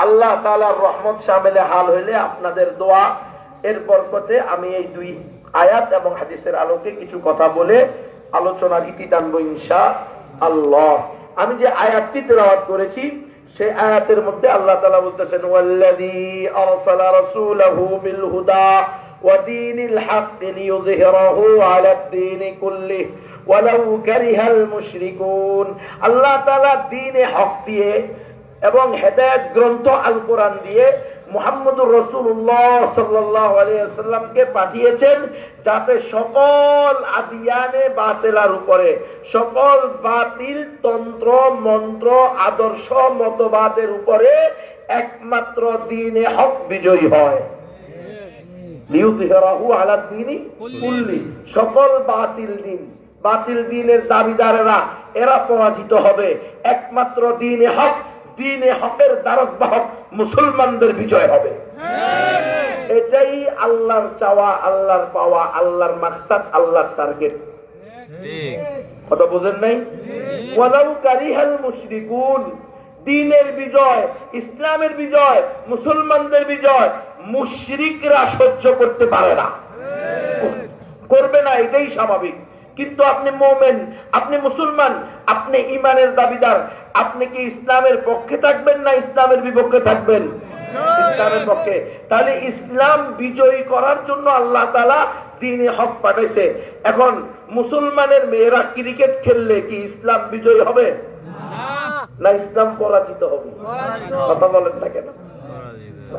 আল্লাহ তাআলার রহমত শামিলে হাল হইলে আপনাদের দোয়া এর বরকতে আমি এই দুই আয়াত এবং হাদিসের আলোকে কিছু কথা বলে আলোচনার ইতি টানবো ইনশাআল্লাহ। আমি যে আয়াতটি তেলাওয়াত করেছি সেই আয়াতের মধ্যে আল্লাহ তাআলা বলতেছেন ওয়াল্লাযী আরসালা রাসূলাহু বিল হুদা ওয়া দীনিল হক লিইয়ুযহিরাহু আলাদ দীনি কুল্লিহি ওয়ালাউ কারিহাল মুশরিকুন। আল্লাহ তাআলা দ্বীনে হক দিয়ে এবং হেদায়েত গ্রন্থ আল কোরআন দিয়ে মুহাম্মদুর রাসূলুল্লাহ সাল্লাল্লাহু আলাইহি ওয়াসাল্লামকে পাঠিয়েছেন যাতে সকল আদিয়ানে বাতিলার উপরে, সকল বাতিল তন্ত্র মন্ত্র আদর্শ মতবাদের উপরে একমাত্র দ্বীনে হক বিজয়ী হয়। লিইয়ুযহিরাহু আলাদ দীনি কুল্লি, সকল বাতিল দ্বীনের দাবিদারেরা এরা পরাজিত হবে। একমাত্র দ্বীনে হক, দ্বীনে হকের দ্বারক বাহক মুসলমানদের বিজয় হবে। এটাই আল্লাহর চাওয়া, আল্লাহর পাওয়া, আল্লাহর মাকসাদ, আল্লাহর টার্গেট। কথা বুঝেন নাই? ওয়ালাউ কারিহাল মুশরিকুন, দ্বীনের বিজয়, ইসলামের বিজয়, মুসলমানদের বিজয় মুশরিকরা সহ্য করতে পারে না, করবে না, এটাই স্বাভাবিক। কিন্তু আপনি মুমিন, আপনি মুসলমান, আপনি ঈমানের দাবিদার, আপনি কি ইসলামের পক্ষে থাকবেন না ইসলামের বিপক্ষে থাকবেন? ইসলামের পক্ষে। তাহলে ইসলাম বিজয়ী করার জন্য আল্লাহ তাআলা দ্বীনে হক পাঠাইছে। এখন মুসলমানের মেয়েরা ক্রিকেট খেললে কি ইসলাম বিজয়ী হবে না ইসলাম পরাজিত হবে? কথা বলেন না কেন?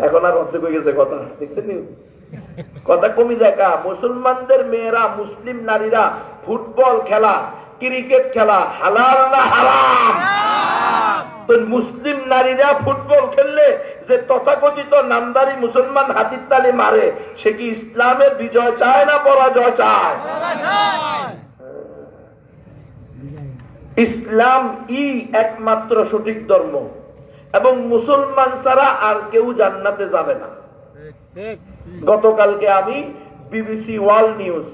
এখন আর অর্ধেক হয়ে গেছে কথা, দেখছেন কথা কমে যায়। মুসলমানদের মেয়েরা, মুসলিম নারীরা ফুটবল খেলা, ক্রিকেট খেলা হালাল না হারাম? তো মুসলিম নারীরা ফুটবল খেললে যে তথাকথিত নামদারি মুসলমান হাতির তালি মারে, সে কি ইসলামের বিজয় চায় না পরাজয় চায়? ইসলাম একমাত্র সঠিক ধর্ম এবং মুসলমান ছাড়া আর কেউ জান্নাতে যাবে না। গতকালকে আমি বিবিসি ওয়ার্ল্ড নিউজ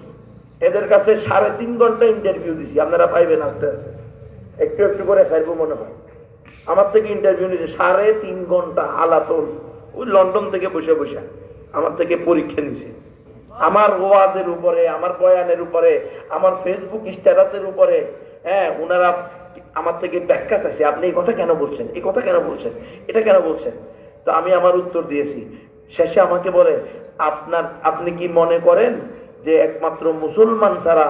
এদের কাছে 3.5 ঘন্টা ইন্টারভিউ দিছি। আপনারা পাইবেন আস্তে আস্তে, একটু একটু করে খাইবো মনে হয়। আমার থেকে ইন্টারভিউ নিয়েছে 3.5 ঘন্টা আলাতল, ওই লন্ডন থেকে বসে বসে আমার থেকে পরীক্ষা নিছে। আমার ওয়াজের উপরে, আমার বয়ানের উপরে, আমার ফেসবুক স্ট্যাটাসের উপরে ওনারা আমার থেকে ব্যাখ্যা চাইছে। আপনি এই কথা কেন বলছেন, এই কথা কেন বলছেন, এটা কেন বলছেন? তো আমি আমার উত্তর দিয়েছি। শেষে আমাকে বলে, আপনি কি মনে করেন যে একমাত্র মুসলমান ছাড়া,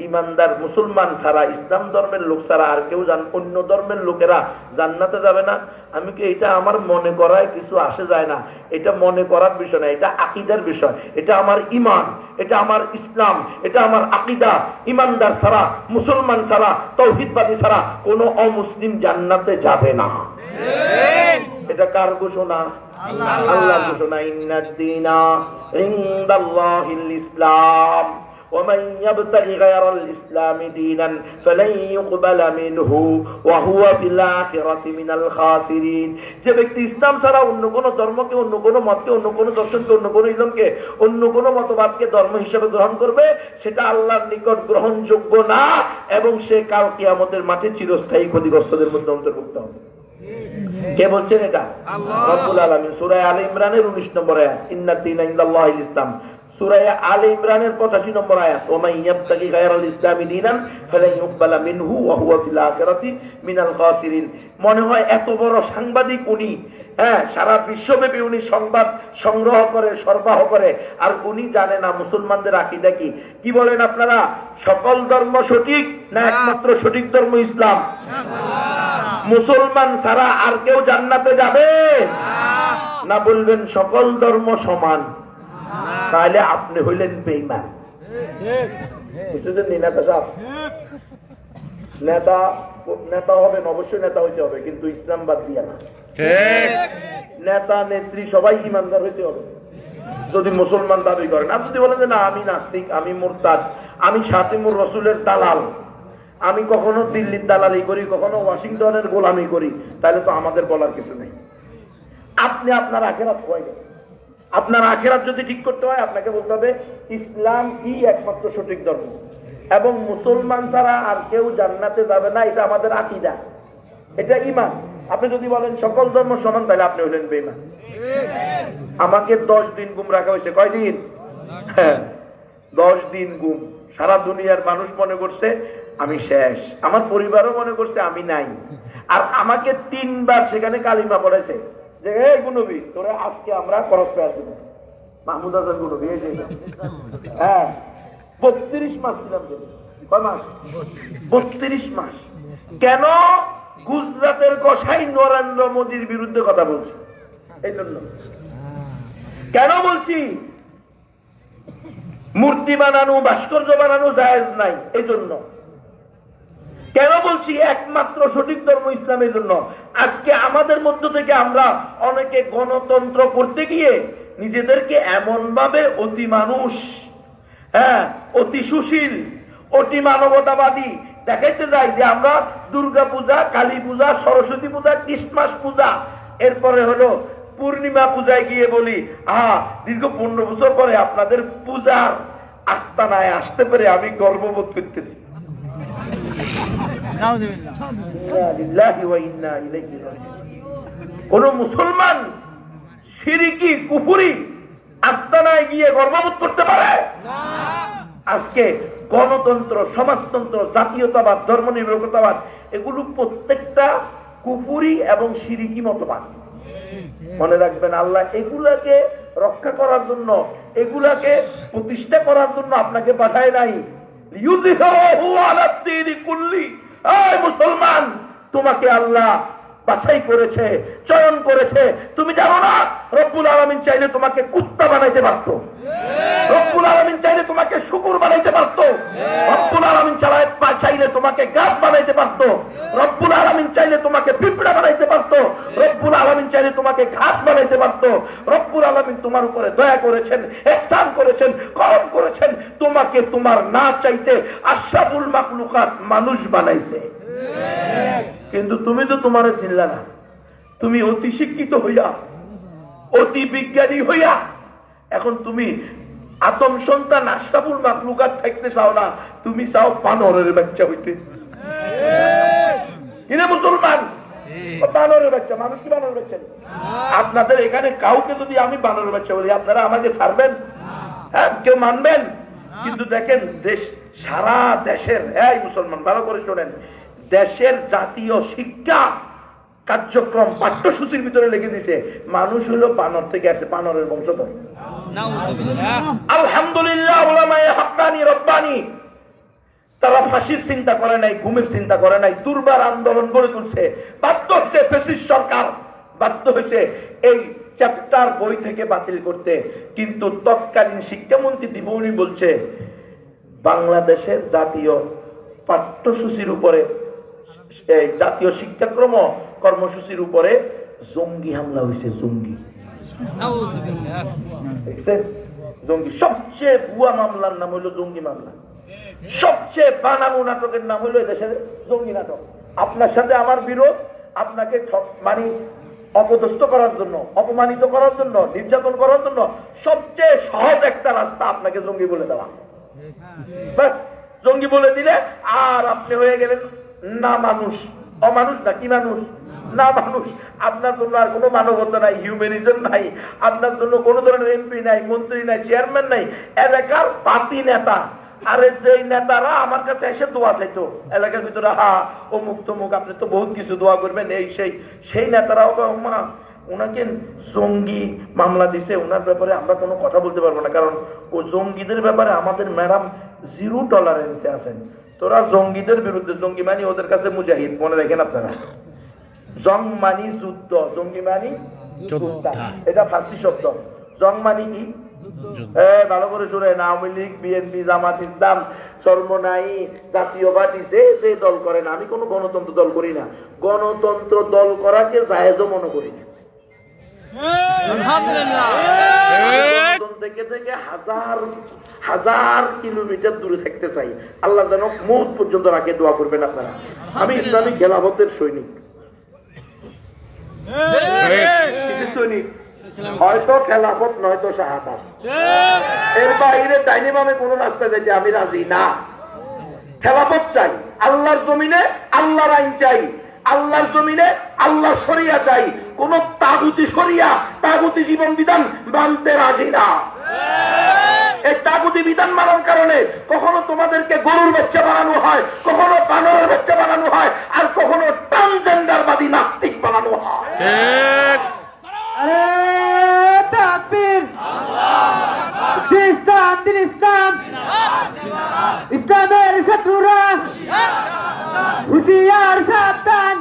ইমানদার মুসলমান ছাড়া, ইসলাম ধর্মের লোক ছাড়া আর কেউ অন্য ধর্মের লোকেরা জান্নাতে যাবে না? আমি কি, এটা আমার মনে করায় কিছু আসে যায় না, এটা মনে করার বিষয় না, এটা আকীদার বিষয়, এটা আমার ঈমান, এটা আমার ইসলাম, এটা আমার আকীদা। ঈমানদার ছাড়া, মুসলমান ছাড়া, তাওহীদবাদী ছাড়া কোন অমুসলিম জান্নাতে যাবে না। এটা কার ঘোষণা? আল্লাহর ঘোষণা। ইন্নাদ দীনা ইনদাল্লাহিল ইসলাম ومن يبتغي غير الإسلام دينا فلن يقبل منه وهو في الآخرة من الخاسرين। যে ব্যক্তি ইসলাম ছাড়া অন্য কোন ধর্মকে, অন্য কোন মতকে, অন্য কোন দর্শনকে, অন্য কোন ইলমকে, অন্য কোন মতবাদকে ধর্ম হিসেবে গ্রহণ করবে, সেটা আল্লাহর নিকট গ্রহণযোগ্য না এবং সে কাল কিয়ামতের মাঠে চিরস্থায়ী ক্ষতিগ্রস্তদের মধ্যে অন্তর্ভুক্ত হবে। কে বলছেন এটা? রব্বুল আলামিন। সূরা আলে ইমরানের 19 নম্বর আয়াত, ইন্নাদ দীনা ইনদাল্লাহিল ইসলাম। সূরা আলে ইমরানের 85 নম্বর আয়াত, ওমান ইয়াবতাগি গায়রাল ইসলামি দীনান ফালান ইউকবালা মিনহু ওয়া হুয়া ফিল আখিরাতি মিনাল খাসিরিন। মনে হয় এত বড় সাংবাদিক উনি, সারা বিশ্বব্যাপী উনি সংবাদ সংগ্রহ করে, সরবরাহ করে, আর উনি জানে না মুসলমানদের আকীদা কি। কি বলেন আপনারা? সকল ধর্ম সঠিক না একমাত্র সঠিক ধর্ম ইসলাম? মুসলমান ছাড়া আর কেউ জান্নাতে যাবে না? বলবেন সকল ধর্ম সমান, তাহলে আপনি হইলেন বেঈমান। বুঝতেছেন? নেতা সাহেব, নেতা হবেন, অবশ্যই নেতা হইতে হবে, কিন্তু ইসলাম বাদ দিয়ে না। নেতা নেত্রী সবাই ইমানদার হইতে হবে যদি মুসলমান দাবি করেন। আপনি যদি বলেন যে না আমি নাস্তিক, আমি মুরতাদ, আমি শাতিমুর রাসূলের দালাল, আমি কখনো দিল্লির দালালি করি, কখনো ওয়াশিংটনের গোলামি করি, তাহলে তো আমাদের বলার কিছু নেই। আপনি আপনার আখিরাত খোয়াই গেছেন। আপনার আখিরাত যদি ঠিক করতে হয়, আপনাকে বলতে হবে ইসলাম একমাত্র সঠিক ধর্ম এবং মুসলমান ছাড়া আর কেউ জান্নাতে যাবে না। এটা আমাদের আকীদা, এটা ঈমান। আপনি যদি বলেন সকল ধর্ম সমান, তাহলে আপনি হলেন বেঈমান। আমাকে 10 দিন গুম রাখা হয়েছে। কয়দিন? 10 দিন গুম। সারা দুনিয়ার মানুষ মনে করছে আমি শেষ, আমার পরিবারও মনে করছে আমি নাই। আর আমাকে 3 বার সেখানে কালিমা পড়েছে যে এই গুনবি তোরা আজকে আমরা খরচ পেয়ে দেব। মাহমুদ হাসান গুনবি, এই যে 32 মাস ছিলাম। কয় মাস? 32 মাস। কেন? গুজরাটের কসাই নরেন্দ্র মোদীর বিরুদ্ধে কথা বলছি, এই জন্য। কেন বলছি? মূর্তি বানানো, ভাস্কর্য বানানো জায়েজ নাই, এই জন্য। কেন বলছি? একমাত্র সঠিক ধর্ম ইসলামের জন্য। আজকে আমাদের মধ্য থেকে আমরা অনেকে গণতন্ত্র করতে গিয়ে নিজেদেরকে এমন ভাবে অতি মানুষ, অতি সুশীল, অতি মানবতাবাদী দেখাইতে যাই যে আমরা দুর্গা পূজা, কালী পূজা, সরস্বতী পূজা, ক্রিসমাস পূজা, এরপরে হলো পূর্ণিমা পূজায় গিয়ে বলি দীর্ঘ 15 বছর পরে আপনাদের পূজার আস্তানায় আসতে পেরে আমি গর্ববোধ করতেছি। কোন মুসলমান শিরকি কুফরি আস্তানায় গিয়ে গর্ববোধ করতে পারে? আজকে গণতন্ত্র, সমাজতন্ত্র, জাতীয়তাবাদ, ধর্মনিরপেক্ষতাবাদ, এগুলো প্রত্যেকটা কুফরি এবং শিরকি মতবাদ। মনে রাখবেন, আল্লাহ এগুলাকে রক্ষা করার জন্য, এগুলাকে প্রতিষ্ঠা করার জন্য আপনাকে পাঠায় নাই। মুসলমান, তোমাকে আল্লাহ বাছাই করেছে, চয়ন করেছে। তুমি জানো না রব্বুল আলামিন চাইলে তোমাকে কুত্তা বানাইতে পারত, রব্বুল আলামিন চাইলে তোমাকে শুকুর বানাইতে পারত, রব্বুল আলামিন চাইলে তোমাকে গাছ বানাইতে পারত, রব্বুল আলামিন চাইলে তোমাকে পিঁপড়া বানাইতে পারত, রব্বুল আলামিন চাইলে তোমাকে ঘাস বানাইতে পারত। রব্বুল আলামিন তোমার উপরে দয়া করেছেন, ইহসান করেছেন, করম করেছেন, তোমাকে তোমার না চাইতে আশরাফুল মাখলুকাত মানুষ বানাইছে। কিন্তু তুমি তো তোমারে চিনলা না। তুমি অতি শিক্ষিত হইয়া, অতি বিজ্ঞানী হইয়া, এখন তুমি আদম সন্তান আশরাফুল মাখলুকাত থাকতে চাও না, তুমি চাও বানরের বাচ্চা হইতে। কিনে মুসলমান, বানরের বাচ্চা। মানুষ কি বানরের বাচ্চা? আপনাদের এখানে কাউকে যদি আমি বানরের বাচ্চা বলি, আপনারা আমাকে ছাড়বেন? কেউ মানবেন? কিন্তু দেখেন, সারা দেশের, এই মুসলমান ভালো করে শোনেন, দেশের জাতীয় শিক্ষা কার্যক্রম পাঠ্যসূচির ভিতরে লিখে দিছে মানুষ হলো বানর থেকে আসে, বানরের বংশধর। আলহামদুলিল্লাহ, উলামায়ে হাক্কানি রব্বানি তারা ফাঁসির চিন্তা করে নাই, ঘুমের চিন্তা করে নাই, দুর্বার আন্দোলন গড়ে তুলছে। বাধ্য হচ্ছে ফ্যাসিস্ট সরকার, বাধ্য হয়েছে এই চ্যাপ্টার বই থেকে বাতিল করতে। কিন্তু তৎকালীন শিক্ষামন্ত্রী দিবনী বলছে বাংলাদেশের জাতীয় পাঠ্যসূচির উপরে, জাতীয় শিক্ষাক্রম কর্মসূচির উপরে জঙ্গি হামলা হয়েছে। জঙ্গি, দেখছেন? জঙ্গি। সবচেয়ে ভুয়া মামলার নাম হইল জঙ্গি মামলা, সবচেয়ে বানানো নাটকের নাম হইল এদেশের জঙ্গি নাটক। আপনার সাথে আমার বিরোধ, আপনাকে মানে অপদস্থ করার জন্য, অপমানিত করার জন্য, নির্যাতন করার জন্য সবচেয়ে সহজ একটা রাস্তা আপনাকে জঙ্গি বলে দেওয়া। ব্যাস, জঙ্গি বলে দিলে আর আপনি হয়ে গেলেন না মানুষ, অমানুষ না, কি মানুষ? না মানুষ। আপনার জন্য আর কোনো মানবতা নাই, হিউম্যানিজম নাই, আপনার জন্য কোনো ধরনের এমপি নাই, মন্ত্রী নাই, চেয়ারম্যান নাই, এলাকার পার্টি নেতা। আরে সেই নেতারা আমার কাছে এসে দোয়া চাইতো এলাকার ভিতরে, অমুক তমুক, আপনি তো বহুত কিছু দোয়া করবেন, এই সেই নেতারাও মা ওনাকে জঙ্গি মামলা দিছে, ওনার ব্যাপারে আমরা কোনো কথা বলতে পারবো না, কারণ ও জঙ্গিদের ব্যাপারে আমাদের ম্যাডাম 0 টলারেন্সে আছেন। তোরা জঙ্গিদের বিরুদ্ধে, জঙ্গি মানি ওদের কাছে মুজাহিদ, মনে রাখেন আপনারা। জং মানি যুদ্ধ, জঙ্গি মানি যোদ্ধা, এটা ফার্সি শব্দ। জং মানি কি? ভালো করে শুনেন, আওয়ামী লীগ, বিএনপি, জামাত ইসলাম, চরমনাই, জাতীয়বাদী যে দল করে না, আমি কোনো গণতন্ত্র দল করি না, গণতন্ত্র দল করাকে জায়েজও মনে করি না। থেকে থেকে হাজার হাজার কিলোমিটার দূরে থাকতে চাই। আল্লাহ যেন মৌত পর্যন্ত রাখে, দোয়া করবেন আপনারা। আমি ইসলামী খেলাফতের সৈনিক, সৈনিক, হয়তো খেলাফত নয়তো শাহাদাত, এর বাইরে ডাইনিমামে কোন রাস্তা যাইতে আমি রাজি না। খেলাফত চাই, আল্লাহর জমিনে আল্লাহর আইন চাই, আল্লাহর জমিনে আল্লাহ শরিয়া চাই, কোন তাগুতি শরিয়া তাগুতি জীবন বিধান মানতে রাজি না। এই তাগুতি বিধান মানার কারণে কখনো তোমাদেরকে গরুর বাচ্চা বানানো হয়, কখনো বানরের বাচ্চা বানানো হয়, আর কখনো ট্রান্সজেন্ডারবাদী নাস্তিক বানানো হয়। ইসলামের শত্রুরা হুশিয়ার সাবধান,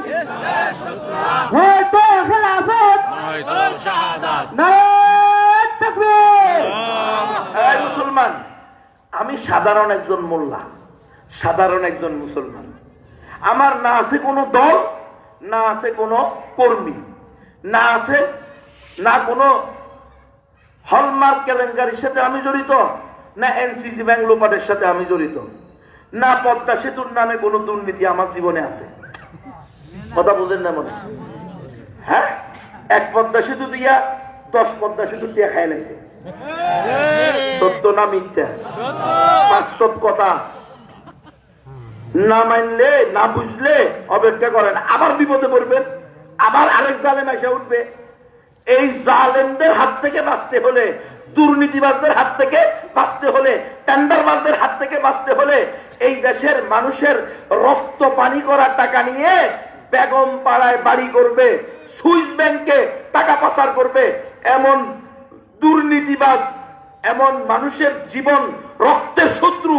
হয়তো খেলাফত নারায়ে তাকবীর। মুসলমান, আমি সাধারণ একজন মোল্লা, সাধারণ একজন মুসলমান। আমার না আছে কোনো দল, না আছে কোনো কর্মী, না আছে না কোনো হলমার্ক কেলেঙ্কারির সাথে আমি জড়িত, না এনসিসি ব্যাংক লোপাটের সাথে আমি জড়িত, না পদ্মা সেতুর নামে কোনো দুর্নীতি আমার জীবনে আছে। কথা বুঝেন না মনে? হ্যাঁ, এক পদ্মা সেতু দিয়া 10 পদ্মা সেতু দিয়ে খাই লাগছে। সত্য না মিথ্যা? বাস্তব কথা। না মানলে, না বুঝলে অপেক্ষা করেন, আবার বিপদে পড়বেন, আবার আরেক জালেম এসে উঠবে। এই জালেমদের হাত থেকে বাঁচতে হলে, দুর্নীতিবাজদের হাত থেকে বাঁচতে হলে, টেন্ডারবাজদের হাত থেকে বাঁচতে হলে এই দেশের মানুষের রক্ত পানি করার টাকা নিয়ে বেগম পাড়ায় বাড়ি করবে, সুইস ব্যাংকে টাকা পাচার করবে, এমন দুর্নীতিবাজ, এমন মানুষের জীবন রক্তের শত্রু,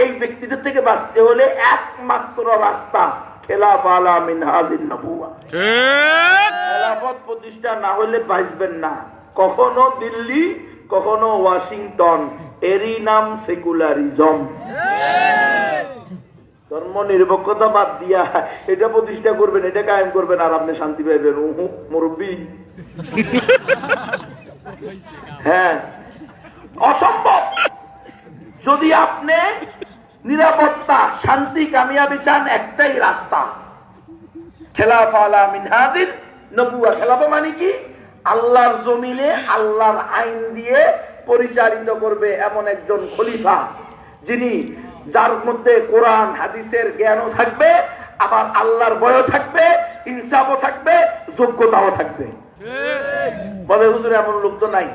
এই ব্যক্তিদের থেকে বাঁচতে হলে একমাত্র রাস্তা খেলাফত মিনহাজিন নবুওয়া। খেলাফত প্রতিষ্ঠা না হলে বাঁচবেন না। কখনো দিল্লি, কখনো ওয়াশিংটন, এরই নাম সেকুলারিজম। ধর্ম নিরপেক্ষতা বাদ দিয়া এটা প্রতিষ্ঠা করবেন, এটা কায়েম করবেন, আর আপনি শান্তি পাইবেন। মুরব্বী, হ্যাঁ, অসম্ভব। যদি আপনি নিরাপত্তা, শান্তি, কামিয়াবি চান, একটাই রাস্তা, খেলাফত আলা মিনহাজিন নবুওয়া। খেলাফত মানে কি? আল্লাহর জমিনে আল্লাহর আইন দিয়ে পরিচালিত করবে এমন একজন খলিফা, যিনি, যার মধ্যে কোরআন হাদিসের জ্ঞানও থাকবে, আবার আল্লাহর ভয়ও থাকবে, ইনসাফও থাকবে, যোগ্যতাও থাকবে। বলে হুজুর এমন লোক তো নাই।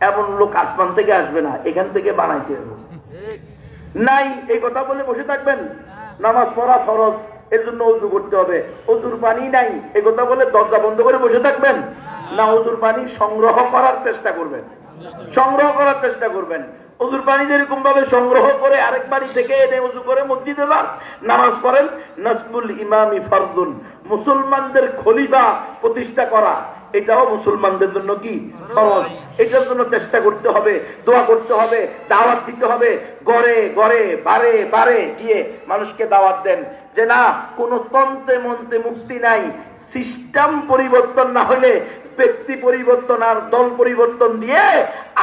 এমন লোক আসমান থেকে আসবে না, এখান থেকে বানাইতে হবে। নাই এই কথা বলে বসে থাকবেন? নামাজ পড়া ফরজ, এর জন্য ওযু করতে হবে, ওযুর পানি নাই এই কথা বলে দরজা বন্ধ করে বসে থাকবেন? না, ওযুর পানি সংগ্রহ করার চেষ্টা করবেন, সংগ্রহ করার চেষ্টা করবেন। ওযুর পানি যেরকম ভাবে সংগ্রহ করে আরেক বাড়ি থেকে এনে ওযু করে মসজিদে যান, নামাজ পড়েন। নাসবুল ইমামি ফরজুন, মুসলমানদের খলিফা প্রতিষ্ঠা করা এটাও মুসলমানদের জন্য কি ফরজ। এটার জন্য চেষ্টা করতে হবে, দোয়া করতে হবে, দাওয়াত দিতে হবে, ঘরে ঘরে বারে বারে গিয়ে মানুষকে দাওয়াত দেন যে না, কোন তন্ত্রে মন্ত্রে মুক্তি নাই। সিস্টেম পরিবর্তন না হলে, ব্যক্তি পরিবর্তন আর দল পরিবর্তন দিয়ে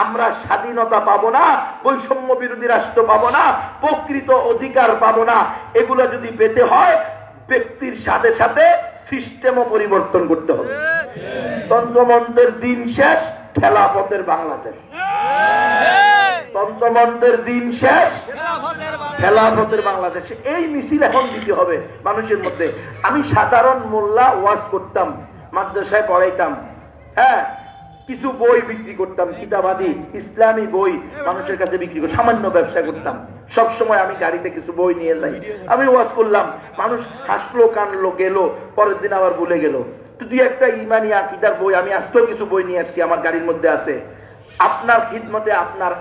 আমরা স্বাধীনতা পাবো না, বৈষম্য বিরোধী রাষ্ট্র পাবো না, প্রকৃত অধিকার পাবো না। এগুলো যদি পেতে হয়, ব্যক্তির সাথে সাথে সিস্টেমও পরিবর্তন করতে হবে। তন্ত্রমন্ত্রের দিন শেষ, খেলাফতের বাংলাদেশ। তন্ত্রমন্ত্রের দিন শেষ, খেলাফতের বাংলাদেশ। এই মিছিল এখন দিতে হবে মানুষের মধ্যে। আমি সাধারণ মোল্লা, ওয়াজ করতাম, মাদ্রাসায় পড়াইতাম, হ্যাঁ, কিছু বই বিক্রি করতাম, কিতাবাদি ইসলামী বই মানুষের কাছে বিক্রি করে সামান্য ব্যবসা করতাম। সব সময় আমি গাড়িতে কিছু বই নিয়ে যাই, আমি ওয়াজ করলাম, মানুষ হাসলো, কানলো, গেল, পরের দিন আবার ভুলে গেল। তো দুই একটা ইমানি আকীদার বই আমি আজকেও কিছু বই নিয়ে আসছি, আমার গাড়ির মধ্যে আছে। আপনার খিদমতে, আপনার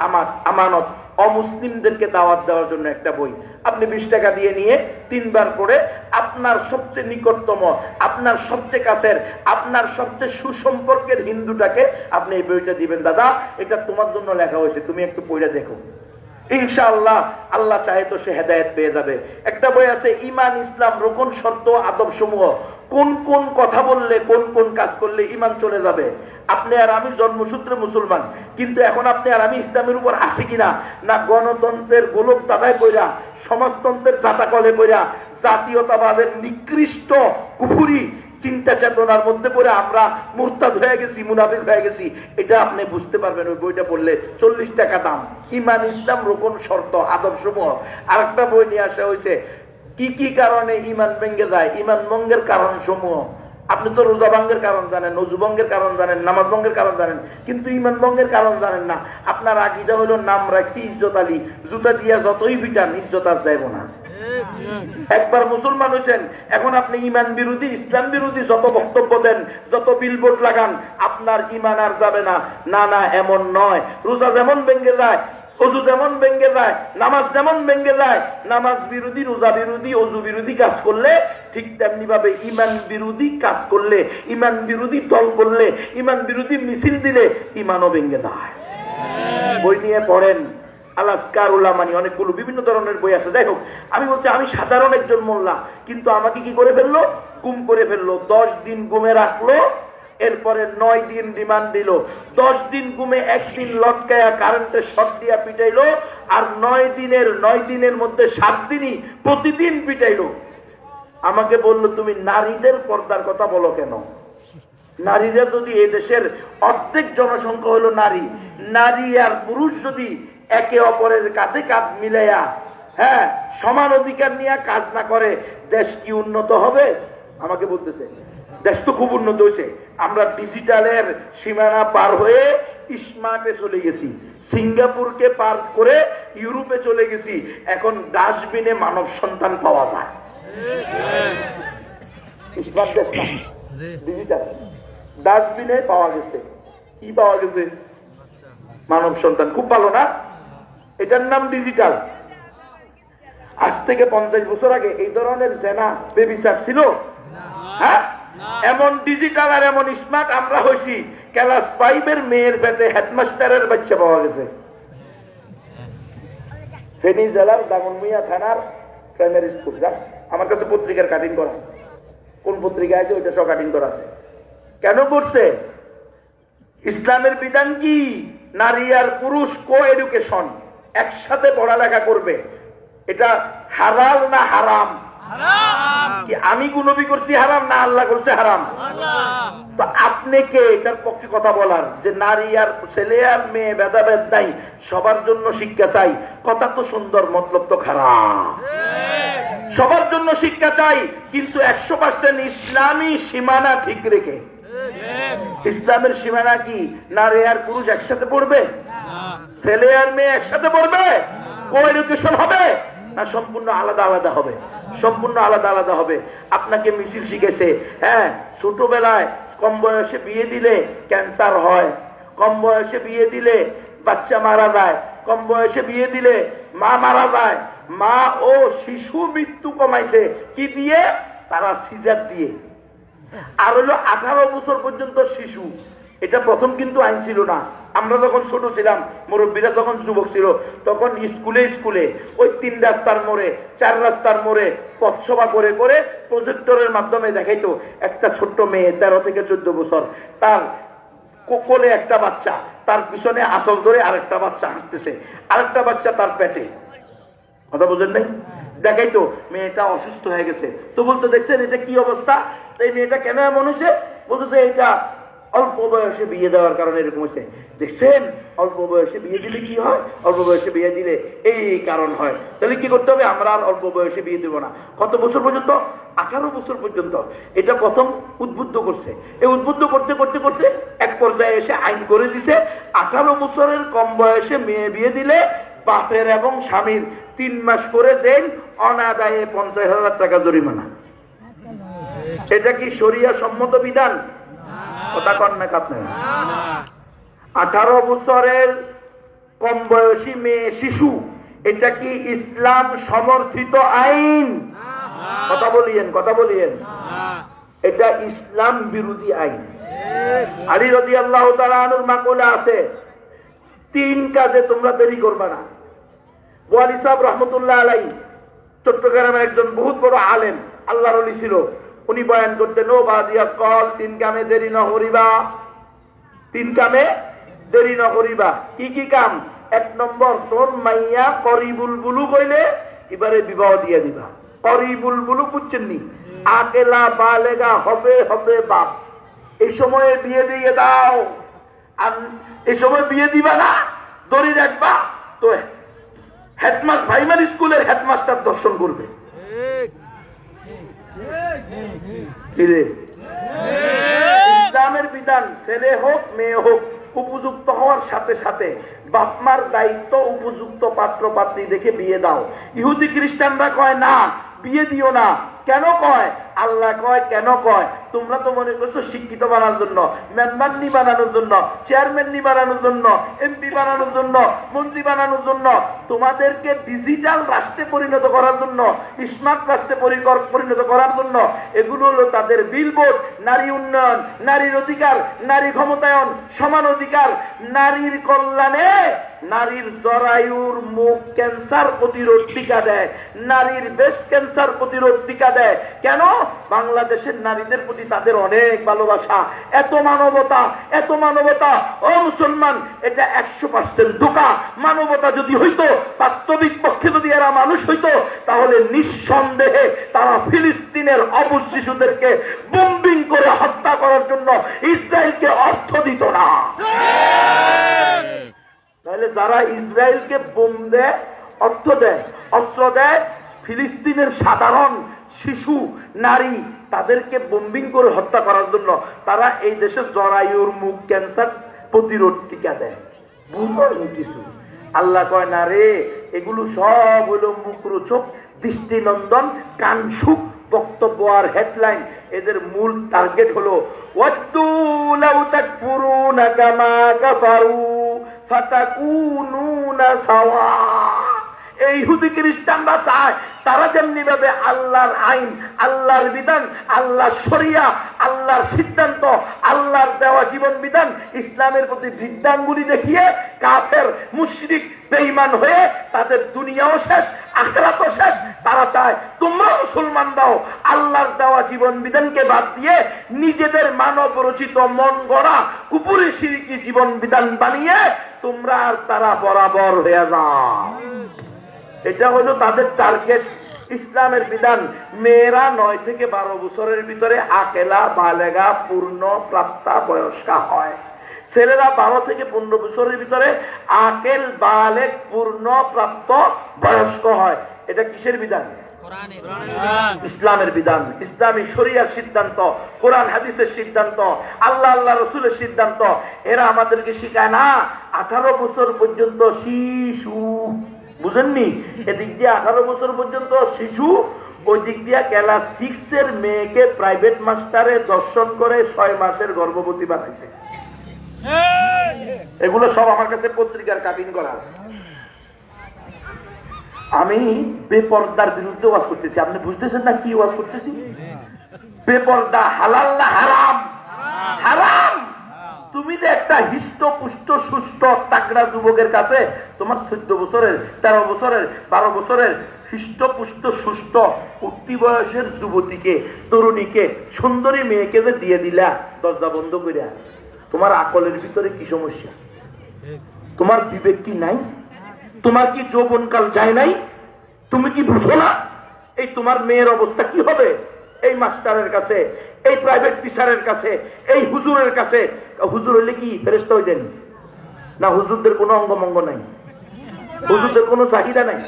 আমানত, অমুসলিমদেরকে দাওয়াত দেওয়ার জন্য একটা বই আপনি 20 টাকা দিয়ে নিয়ে 3 বার পড়ে আপনার সবচেয়ে নিকটতম, আপনার সবচেয়ে কাছের, আপনার সবচেয়ে সুসম্পর্কের হিন্দুটাকে আপনি এই বইটা দিবেন, দাদা এটা তোমার জন্য লেখা হয়েছে, তুমি একটু পড়ে দেখো, ইনশাআল্লাহ আল্লাহ চাহে তো সে হেদায়েত পেয়ে যাবে। একটা বই আছে ঈমান, ইসলাম, রোকন, শর্ত, আদব সমূহ, কোন কোন কথা বললে, কোন কোন কাজ করলে ঈমান চলে যাবে। আপনি আর আমি জন্মসূত্রে মুসলমান, কিন্তু এখন আপনি আর আমি ইসলামের উপর আছি কিনা, না গণতন্ত্রের গোলক দাদায় কইরা, সমাজতন্ত্রের জাতাকলে কইরা, জাতীয়তাবাদের নিকৃষ্ট কুফুরি চিন্তা চেতনার মধ্যে পড়ে আমরা মুরতাদ হয়ে গেছি, মুনাফিক হয়ে গেছি। এটা আপনি বুঝতে পারবেন ওই বইটা পড়লে। 40 টাকা দাম, ঈমান, ইসলাম, রোকন, শর্ত, আদব সমূহ। আরেকটা বই নিয়ে আসা হয়েছে কি কি কারণে ইমান ভেঙে যায়, ইমান ভঙ্গের কারণ সমূহ। আপনি তো রোজা ভঙ্গের কারণ জানেন, অজু ভঙ্গের কারণ জানেন, নামাজ ভঙ্গের কারণ জানেন, কিন্তু ইমান ভঙ্গের কারণ জানেন না। আপনার আকীদা হলো নাম রাখছি ইজ্জত আলী, জুতা দিয়া যতই পিটান ইজ্জত আর যাইব না। একবার মুসলমান হয়েছেন, এখন আপনি ইমান বিরোধী, ইসলাম বিরোধী যত বক্তব্য দেন, যত বিলবোর্ড লাগান, আপনার ইমান আর যাবে না। না না, এমন নয়। রোজা যেমন ভেঙে যায়, অজু যেমন ভেঙে যায়, নামাজ যেমন ভেঙে যায়, নামাজ বিরোধী, রোজা বিরোধী, অজু বিরোধী কাজ করলে ঠিক তেমনি ভাবে ইমান বিরোধী কাজ করলে, ইমান বিরোধী দল করলে, ইমান বিরোধী মিছিল দিলে ইমানও ভেঙে যায়। বই নিয়ে পড়েন, আলাস্কার উলামানি, অনেকগুলো বিভিন্ন ধরনের বই আছে। যাই হোক, আমি বলছি আমি সাধারণ একজন মোল্লা, কিন্তু আমাকে কি করে ফেললো? গুম করে ফেললো। 10 দিন গুমে রাখলো, এরপরে 9 দিন রিমান্ড দিল। 10 দিন গুমে 1 দিন লটকায়া কারেন্টের শর্ট দিয়া পিটাইলো, আর 9 দিনের মধ্যে 7 দিনই প্রতিদিন পিটাইলো। আমাকে বললো তুমি নারীদের পর্দার কথা বলো কেন? নারীরা যদি এই দেশের অর্ধেক জনসংখ্যা হলো নারী, নারী আর পুরুষ যদি একে অপরের কাঁধে কাঁধ মিলাইয়া সমান অধিকার নিয়ে কাজ না করে, দেশ কি উন্নত হবে? আমাকে বলতেছে দেশ তো খুব উন্নত হয়েছে, আমরা ডিজিটালের সীমানা পার হয়ে স্মার্টে চলে গেছি, সিঙ্গাপুরকে পার করে ইউরোপে চলে গেছি, এখন ডাস্টবিনে মানব সন্তান পাওয়া যায়। স্মার্ট দেশ না, ডিজিটাল। ডাস্টবিনে পাওয়া গেছে, কি পাওয়া গেছে? মানব সন্তান। খুব ভালো না? এটার নাম ডিজিটাল। আজ থেকে 50 বছর আগে এই ধরনের জেনা বেবিচার ছিল? হ্যাঁ, এমন ডিজিটাল আর এমন স্মার্ট আমরা হয়েছি, ক্লাস 5 মেয়ের পেটে হেডমাস্টারের বাচ্চা পাওয়া গেছে। ফেনী জেলার দামনমিয়া থানার প্রাইমারি স্কুল। আমার কাছে পত্রিকার কাটিং করা, কোন পত্রিকা আছে ওইটা সব কাটিং করা আছে। কেন করছে? ইসলামের বিধান কি? নারী আর পুরুষ কো এডুকেশন, একসাথে পড়ালেখা করবে। এটা হালাল না হারাম? কি আমি গুনবি করছি হারাম, না আল্লাহ করছে হারাম? তো আপনি কে এটার পক্ষে কথা বলার যে নারী আর ছেলে আর মেয়ে ভেদাভেদ নাই, সবার জন্য শিক্ষা চাই? কথা তো সুন্দর, মতলব তো খারাপ। সবার জন্য শিক্ষা চাই, কিন্তু 100% ইসলামী সীমানা ঠিক রেখে। ইসলামের সীমানা কি নারী আর পুরুষ একসাথে পড়বে? ছেলে আর মেয়ে একসাথে পড়বে? কো এডুকেশন হবে না সম্পূর্ণ আলাদা আলাদা হবে? সম্পূর্ণ আলাদা আলাদা হবে। আপনাকে মিছিল শিখেছে, ছোটবেলায় কম বয়সে বিয়ে দিলে ক্যান্সার হয়, কম বয়সে বিয়ে দিলে বাচ্চা মারা যায়, কম বয়সে বিয়ে দিলে মা মারা যায়। মা ও শিশু মৃত্যু কমাইছে কি দিয়ে? তারা সিজার দিয়ে। আর হলো 18 বছর পর্যন্ত শিশু, এটা প্রথম কিন্তু আইন ছিল না। আমরা যখন ছোট ছিলাম, মুরব্বীরা যখন যুবক ছিল, তখন স্কুলে স্কুলে ওই 3 রাস্তার মোড়ে 4 রাস্তার মোড়ে পথসভা করে করে প্রজেক্টরের মাধ্যমে দেখাইতো একটা ছোট্ট মেয়ে 13 থেকে 14 বছর, তার কোলে একটা বাচ্চা, তার পিছনে আসল ধরে আরেকটা বাচ্চা হাসতেছে, আরেকটা বাচ্চা তার পেটে। কথা বোঝেন নাই? দেখাইতো মেয়েটা অসুস্থ হয়ে গেছে। তো বলতো দেখছেন এটা কি অবস্থা, এই মেয়েটা কেন এমন হয়েছে? বলতেছে এটা অল্প বয়সে বিয়ে দেওয়ার কারণে এরকম হয়েছে। দেখছেন অল্প বয়সে বিয়ে দিলে কি হয়? অল্প বয়সে বিয়ে দিলে এই কারণ হয়। তাহলে কি করতে হবে? আমরা আর অল্প বয়সে বিয়ে দেবো না। কত বছর পর্যন্ত? 18 বছর পর্যন্ত। এটা প্রথম উদ্বুদ্ধ করছে। এই উদ্বুদ্ধ করতে করতে করতে এক পর্যায়ে এসে আইন করে দিছে 18 বছরের কম বয়সে মেয়ে বিয়ে দিলে বাপের এবং স্বামীর 3 মাস করে দেন অনাদায়ে 50,000 টাকা জরিমানা। এটা কি শরিয়া সম্মত বিধান? কথা কন না আপনারা? 18 বছরের কম বয়সী মেয়ে শিশু, এটা কি ইসলাম সমর্থিত আইন? কথা বলিয়েন, কথা বলিয়েন। এটা ইসলাম বিরোধী আইন। আলী রাদিয়াল্লাহু তাআলা আনহুর মাকুলা আছে, 3 কাজে তোমরা দেরি করবে না। ওয়ালি সাহেব রহমতুল্লাহ আলাইহি চট্টগ্রামের একজন বহুত বড় আলেম, আল্লাহর ওলি ছিল। উনি বয়ান করতেন, ও বাদিয়া কল 3 কামে দেরি না করিবা, 3 কামে দেরি না করিবা। কি কি কাম? 1 নম্বর, তোর মাইয়া করিবুল বুলু কইলে এবারে বিবাহ দিয়ে দিবা। করিবুল বুলু বুঝছেন নি? আকেলা বালেগা হবে হবে বাপ, এই সময়ে বিয়ে দিয়ে দাও। আর এই সময় বিয়ে দিবা না, দড়ি রাখবা তো হেডমাস্টার, প্রাইমারি স্কুলের হেডমাস্টার দর্শন করবে। কিরে ইসলামের বিধান ছেলে হোক মেয়ে হোক উপযুক্ত হওয়ার সাথে সাথে বাপমার দায়িত্ব উপযুক্ত পাত্র পাত্রী দেখে বিয়ে দাও। ইহুদি খ্রিস্টানরা কয় না বিয়ে দিও না। কেন কয়? আল্লাহ কয় কেন কয়? তোমরা তো মনে করছো শিক্ষিত বানানোর জন্য, মেম্বারনি বানানোর জন্য, চেয়ারম্যাননি বানানোর জন্য, এমপি বানানোর জন্য, মন্ত্রী বানানোর জন্য, তোমাদেরকে ডিজিটাল রাষ্ট্রে পরিণত করার জন্য, স্মার্ট রাষ্ট্রে পরিণত করার জন্য। এগুলো হলো তাদের বিলবোর্ড। নারী উন্নয়ন, নারীর অধিকার, নারী ক্ষমতায়ন, সমান অধিকার, নারীর কল্যাণে, নারীর জরায়ুর মুখ ক্যান্সার প্রতিরোধ টিকা দেয়, নারীর ব্রেস্ট ক্যান্সার প্রতিরোধ টিকা দেয়। কেন? বাংলাদেশের নারীদের প্রতি তাদের অনেক ভালোবাসা, এত মানবতা, এত মানবতা। ও মুসলমান, এটা 100% ধোঁকা। মানবতা যদি হইতো, বাস্তবিক পক্ষে যদি এরা মানুষ হইতো, তাহলে নিঃসন্দেহে তারা ফিলিস্তিনের অবশ শিশুদেরকে বোম্বিং করে হত্যা করার জন্য ইসরায়েলকে অর্থ দিত না। তাহলে যারা ইসরায়েলকে বোম দেয়, অর্থ দেয়, অস্ত্র দেয়, ফিলিস্তিনের সাধারণ শিশু নারী তাদেরকে বোম্বিং করে হত্যা করার জন্য, তারা এই দেশে জরায়ুর মুখ ক্যান্সার প্রতিরোধ টিকা দেয়। বুঝলেন কিছু? আল্লাহ কয় না রে, এগুলো সব হলো মুখরোচক, দৃষ্টিনন্দন, কানসুক বক্তব্য আর হেডলাইন। এদের মূল টার্গেট হলো ওয়াদ্দু লাউ তাকফুরুনা কামা কাফারু ফাতাকুনুনা সাওয়া। এই ইহুদি খ্রিস্টানরা চায় তারা যেমনি ভাবে আল্লাহর আইন, আল্লাহর বিধান, আল্লাহর শরিয়া, আল্লাহর সিদ্ধান্ত, আল্লাহর দেওয়া জীবন বিধান ইসলামের প্রতি বৃদ্ধাঙ্গুলি দেখিয়ে কাফের, মুশরিক, বেঈমান হয়ে তাদের দুনিয়াও শেষ, আখিরাতও শেষ। তারা চায় তোমরা মুসলমানরাও আল্লাহর দেওয়া জীবন বিধানকে বাদ দিয়ে নিজেদের মানব রচিত মন গড়া কুপুরি শিরকি জীবন বিধান বানিয়ে তোমরা আর তারা বরাবর হয়ে যাও। এটা হলো তাদের টার্গেট। ইসলামের বিধান মেয়েরা 9 থেকে 12 বছরের ভিতরে আকেলা বালেগা পূর্ণ প্রাপ্তা বয়স্কা হয়, ছেলেরা 12 থেকে 15 বছরের ভিতরে আকেল বালেগ পূর্ণ প্রাপ্ত বয়স্ক হয়। এটা কিসের বিধান? ইসলামের বিধান, ইসলামী শরিয়ার সিদ্ধান্ত, কোরআন হাদিসের সিদ্ধান্ত, আল্লাহ আল্লাহ রসুলের সিদ্ধান্ত। এরা আমাদেরকে শিখায় না 18 বছর পর্যন্ত শিশু। বুঝেননি? এদিক দিয়ে 18 বছর পর্যন্ত শিশু, ওই দিক দিয়ে ক্লাস 6 এর মেয়েকে প্রাইভেট মাস্টারে দর্শন করে 6 মাসের গর্ভবতী বানাইছে। এগুলো সব আমার কাছে পত্রিকার কাটিং করা। আমি বেপর্দার বিরুদ্ধে ওয়াজ করতেছি। আপনি বুঝতেছেন না কি ওয়াজ করতেছি? বেপর্দা হালাল না হারাম? হারাম। তুমি যে একটা হিষ্ট পুষ্ট সুস্থ তাগড়া যুবকের কাছে তোমার 14 বছরের, 13 বছরের, 12 বছরের হিষ্ট পুষ্ট সুস্থ উঠতি বয়সের যুবতীকে, তরুণীকে, সুন্দরী মেয়েকে যে দিয়ে দিলা দরজা বন্ধ করিয়া, তোমার আকলের ভিতরে কি সমস্যা? তোমার বিবেক কি নাই? তোমার কি যৌবনকাল যায় নাই? তুমি কি বুঝো না এই তোমার মেয়ের অবস্থা কি হবে? এই মাস্টারের কাছে, এই প্রাইভেট টিচারের কাছে, এই হুজুরের কাছে। হুজুর হইলে কি ফেরেশতা হইলেন না? হুজুরদের কোনো অঙ্গমঙ্গ নাই, হুজুরদের কোনো চাহিদা নাই।